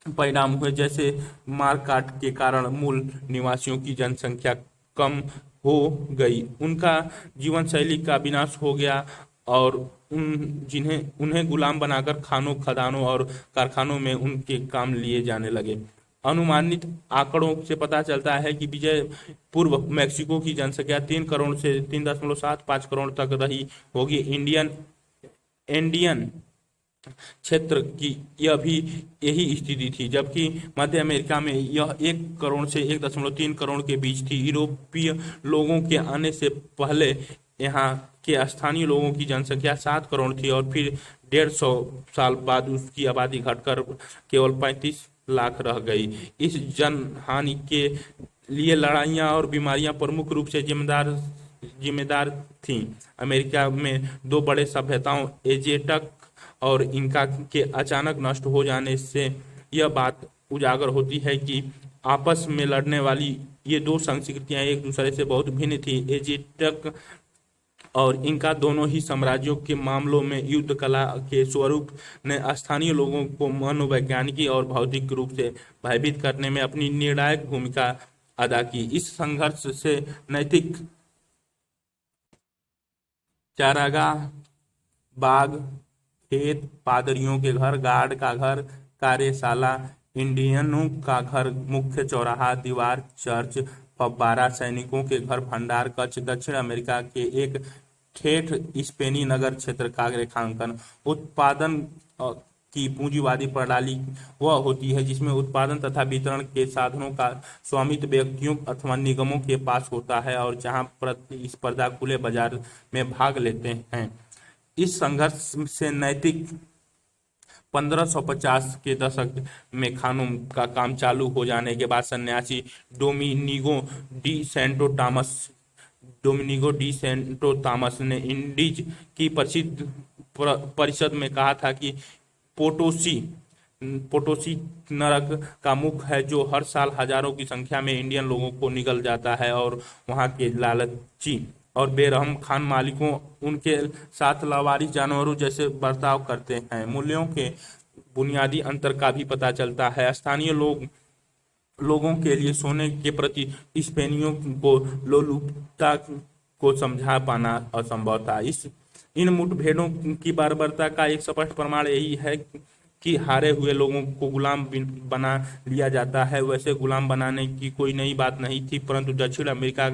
परिणाम हुए, जैसे मारकाट के कारण मूल निवासियों की जनसंख्या कम हो गई, उनका जीवन शैली का विनाश हो गया और उन्हें गुलाम बनाकर खानों, खदानों और कारखानों में उनके काम लिए जाने लगे। अनुमानित आंकड़ों से पता चलता है कि विजय पूर्व मैक्सिको की जनसंख्या 3 करोड़ से 3.75 करोड़ तक रही होगी। इंडियन क्षेत्र की यह भी यही स्थिति थी, जबकि मध्य अमेरिका में यह 1 करोड़ से 1.3 करोड़ के बीच थी। यूरोपीय लोगों के आने से पहले यहाँ के स्थानीय लोगों की जनसंख्या 7 करोड़ थी और फिर 150 साल बाद उसकी आबादी घटकर केवल 35 लाख रह गई। इस जनहानि के लिए लड़ाइयाँ और बीमारियां प्रमुख रूप से जिम्मेदार थीं। अमेरिका में 2 बड़े सभ्यताओं एजेटक और इनका के अचानक नष्ट हो जाने से यह बात उजागर होती है कि आपस में लड़ने वाली ये 2 संस्कृतियां एक दूसरे से बहुत भिन्न थी। एजेटक और इनका दोनों ही साम्राज्यों के मामलों में युद्ध कला के स्वरूप ने स्थानीय लोगों को मनोवैज्ञानिक और भौतिक रूप से भयभीत करने में अपनी निर्णायक भूमिका अदा की। इस संघर्ष से नैतिक चारागाह, बाग, खेत, पादरियों के घर, गार्ड का घर, कार्यशाला, इंडियनों का घर, मुख्य चौराहा, दीवार, चर्च, फव्वारा, सैनिकों के घर, भंडार कक्ष, दक्षिण अमेरिका के एक ठेठ स्पेनी नगर क्षेत्र का रेखांकन। उत्पादन की पूंजीवादी प्रणाली वह होती है जिसमें उत्पादन तथा वितरण के साधनों का स्वामित्व व्यक्तियों अथवा निगमों के पास होता है और जहां प्रतिस्पर्धा खुले बाजार में भाग लेते हैं। इस संघर्ष से नैतिक 1550 के दशक में खानों का काम चालू हो जाने के बाद सन्यासी डोमिनिगो डी सेंटो तामस ने इंडीज की प्रसिद्ध परिषद में कहा था कि पोटोसी नरक का मुख है जो हर साल हजारों की संख्या में इंडियन लोगों को निगल जाता है और वहां के लालची और बेरहम खान मालिकों उनके साथ लावारिस जानवरों जैसे बर्ताव करते हैं। मूल्यों के बुनियादी अंतर का भी पता चलता है। स्थानीय लोगों के लिए सोने के प्रति स्पेनियों को लोलुपता को समझा पाना असंभव था। इन मुठभेड़ों की बर्बरता का एक स्पष्ट प्रमाण यही है कि हारे हुए लोगों को गुलाम बना लिया जाता है। वैसे गुलाम बनाने की कोई नई बात नहीं थी, परंतु दक्षिण अमेरिका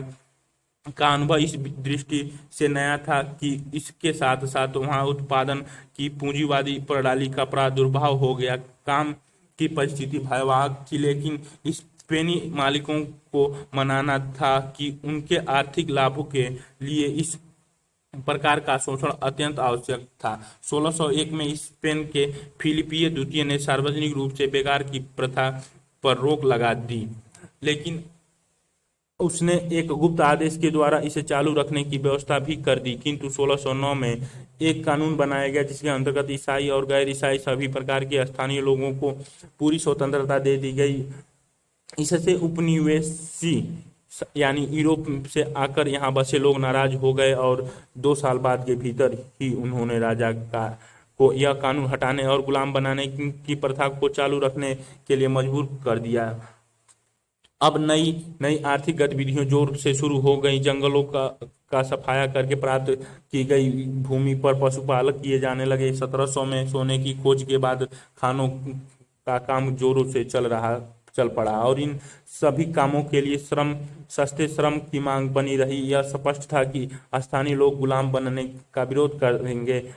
का अनुभव इस दृष्टि से नया था कि इसके साथ साथ वहां उत्पादन की पूंजीवादी प्रणाली का प्रादुर्भाव हो गया। काम की परिस्थिति भयावह थी, लेकिन स्पेनी मालिकों को मनाना था कि उनके आर्थिक लाभों के लिए इस प्रकार का शोषण अत्यंत आवश्यक था। 1601 में स्पेन के फिलिपियो द्वितीय ने सार्वजनिक रूप से बेकार की प्रथा पर रोक लगा दी, लेकिन उसने एक गुप्त आदेश के द्वारा इसे चालू रखने की व्यवस्था भी कर दी। किंतु 1609 में एक कानून बनाया गया जिसके अंतर्गत ईसाई और गैर ईसाई सभी प्रकार के स्थानीय लोगों को पूरी स्वतंत्रता दे दी गई। इससे उपनिवेशी यानी यूरोप से आकर यहाँ बसे लोग नाराज हो गए और 2 साल बाद के भीतर ही उन्होंने राजा का को यह कानून हटाने और गुलाम बनाने की प्रथा को चालू रखने के लिए मजबूर कर दिया। अब नई नई आर्थिक गतिविधियां जोर से शुरू हो गई। जंगलों का सफाया करके प्राप्त की गई भूमि पर पशुपालन किए जाने लगे। 1700 में सोने की खोज के बाद खानों का काम जोरों से चल पड़ा और इन सभी कामों के लिए सस्ते श्रम की मांग बनी रही। यह स्पष्ट था कि स्थानीय लोग गुलाम बनने का विरोध करेंगे।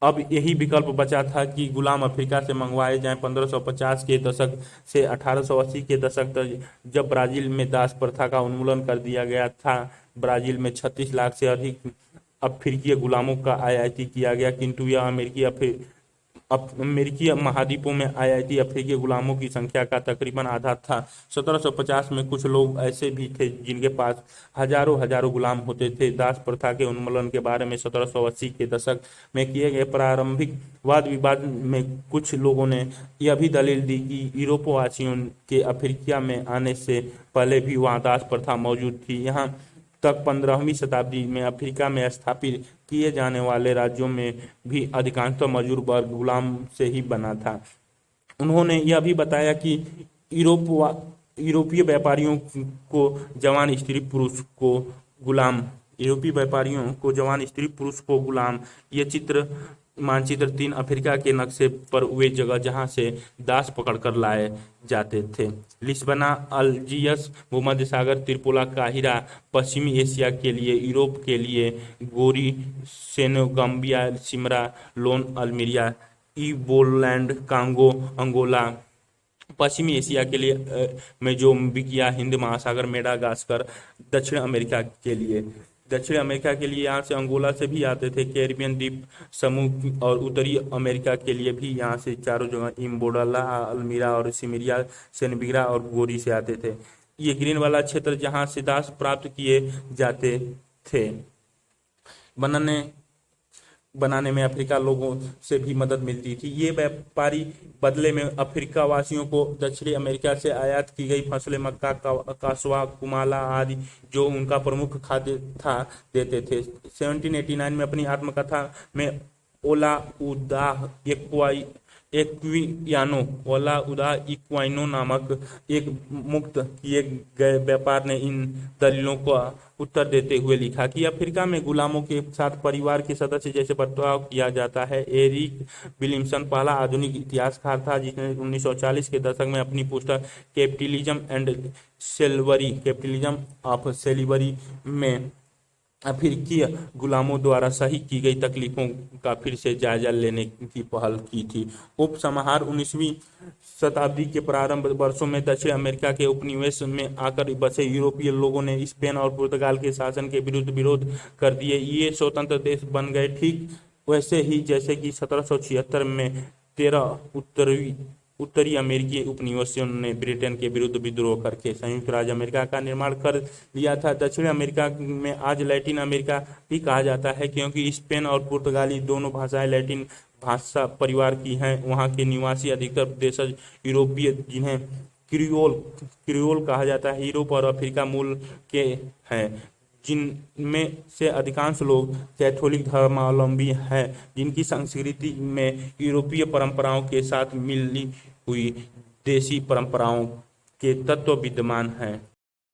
अब यही विकल्प बचा था कि गुलाम अफ्रीका से मंगवाए जाएं। 1550 के दशक से 1880 के दशक तक जब ब्राजील में दास प्रथा का उन्मूलन कर दिया गया था, ब्राजील में 36 लाख से अधिक अफ्रीकी गुलामों का आयाती किया गया, किंतु यह अमेरिकी महाद्वीपों में आयाती अफ्रीकी गुलामों की संख्या का तकरीबन आधा था। 1750 में कुछ लोग ऐसे भी थे जिनके पास हजारों हजारों गुलाम होते थे। दास प्रथा के उन्मूलन के बारे में 1780 के दशक में किए गए प्रारंभिक वाद विवाद में कुछ लोगों ने यह भी दलील दी कि यूरोपवासियों के अफ्रीका में आने से पहले भी वहाँ दास प्रथा मौजूद थी। यहाँ तक 15वीं शताब्दी में अफ्रीका में स्थापित किए जाने वाले राज्यों में भी अधिकांशतः मजदूर वर्ग गुलाम से ही बना था। उन्होंने यह भी बताया कि यूरोपीय व्यापारियों को जवान स्त्री पुरुष को गुलाम यूरोपीय व्यापारियों को जवान स्त्री पुरुष को गुलाम ये मानचित्र 3 अफ्रीका के नक्शे पर वे जगह जहां से दास पकड़कर लाए जाते थे। लिस्बना, अल्जियर्स, भूमध्य सागर, त्रिपोला, काहिरा, पश्चिमी एशिया के लिए, यूरोप के लिए गोरी, सेनेगम्बिया, सिमरा, लोन, अल्मीरिया, इबोलैंड, कांगो, अंगोला, पश्चिमी एशिया के लिए मेजोम्बिकिया, हिंद महासागर, मेडागास्कर, दक्षिण अमेरिका के लिए यहाँ से अंगोला से भी आते थे, कैरिबियन द्वीप समूह, और उत्तरी अमेरिका के लिए भी यहाँ से चारों जगह इम्बोडला, अल्मीरा और सिमिरिया, सेनबिग्रा और गोरी से आते थे। ये ग्रीन वाला क्षेत्र जहाँ से दास प्राप्त किए जाते थे। बनाने में अफ्रीका लोगों से भी मदद मिलती थी। ये व्यापारी बदले में अफ्रीका वासियों को दक्षिणी अमेरिका से आयात की गई फसलें, मक्का, कासवा, कुमाला आदि जो उनका प्रमुख खाद्य था देते थे। 1789 में अपनी आत्मकथा में ओला उदा इक्वाइनो नामक एक मुक्त किए गए व्यापार ने इन दलीलों का उत्तर देते हुए लिखा कि अफ्रीका में गुलामों के साथ परिवार के सदस्य जैसे बर्ताव किया जाता है। एरिक विलियमसन पहला आधुनिक इतिहासकार था जिसने 1940 के दशक में अपनी पुस्तक कैपिटलिज्म ऑफ सेलिवरी में अफ्रीकी गुलामों द्वारा सही की गई तकलीफों का फिर से जायजा लेने की पहल की थी। उपसंहार 19वीं शताब्दी के प्रारंभ वर्षों में दक्षिण अमेरिका के उपनिवेश में आकर बसे यूरोपीय लोगों ने स्पेन और पुर्तगाल के शासन के विरुद्ध विरोध कर दिए। ये स्वतंत्र देश बन गए, ठीक वैसे ही जैसे कि 1776 में 13 उत्तरी अमेरिकी उपनिवेशों ने ब्रिटेन के विरुद्ध विद्रोह करके संयुक्त राज्य अमेरिका का निर्माण कर लिया था। दक्षिण अमेरिका में आज लैटिन अमेरिका भी कहा जाता है क्योंकि स्पेन और पुर्तगाली दोनों भाषाएं लैटिन भाषा परिवार की हैं। वहाँ के निवासी अधिकतर देशज यूरोपीय जिन्हें क्रियोल कहा जाता है यूरोप और अफ्रीका मूल के हैं, जिनमें से अधिकांश लोग कैथोलिक धर्मावलंबी हैं जिनकी संस्कृति में यूरोपीय परंपराओं के साथ मिली हुई देसी परंपराओं के तत्व विद्यमान हैं।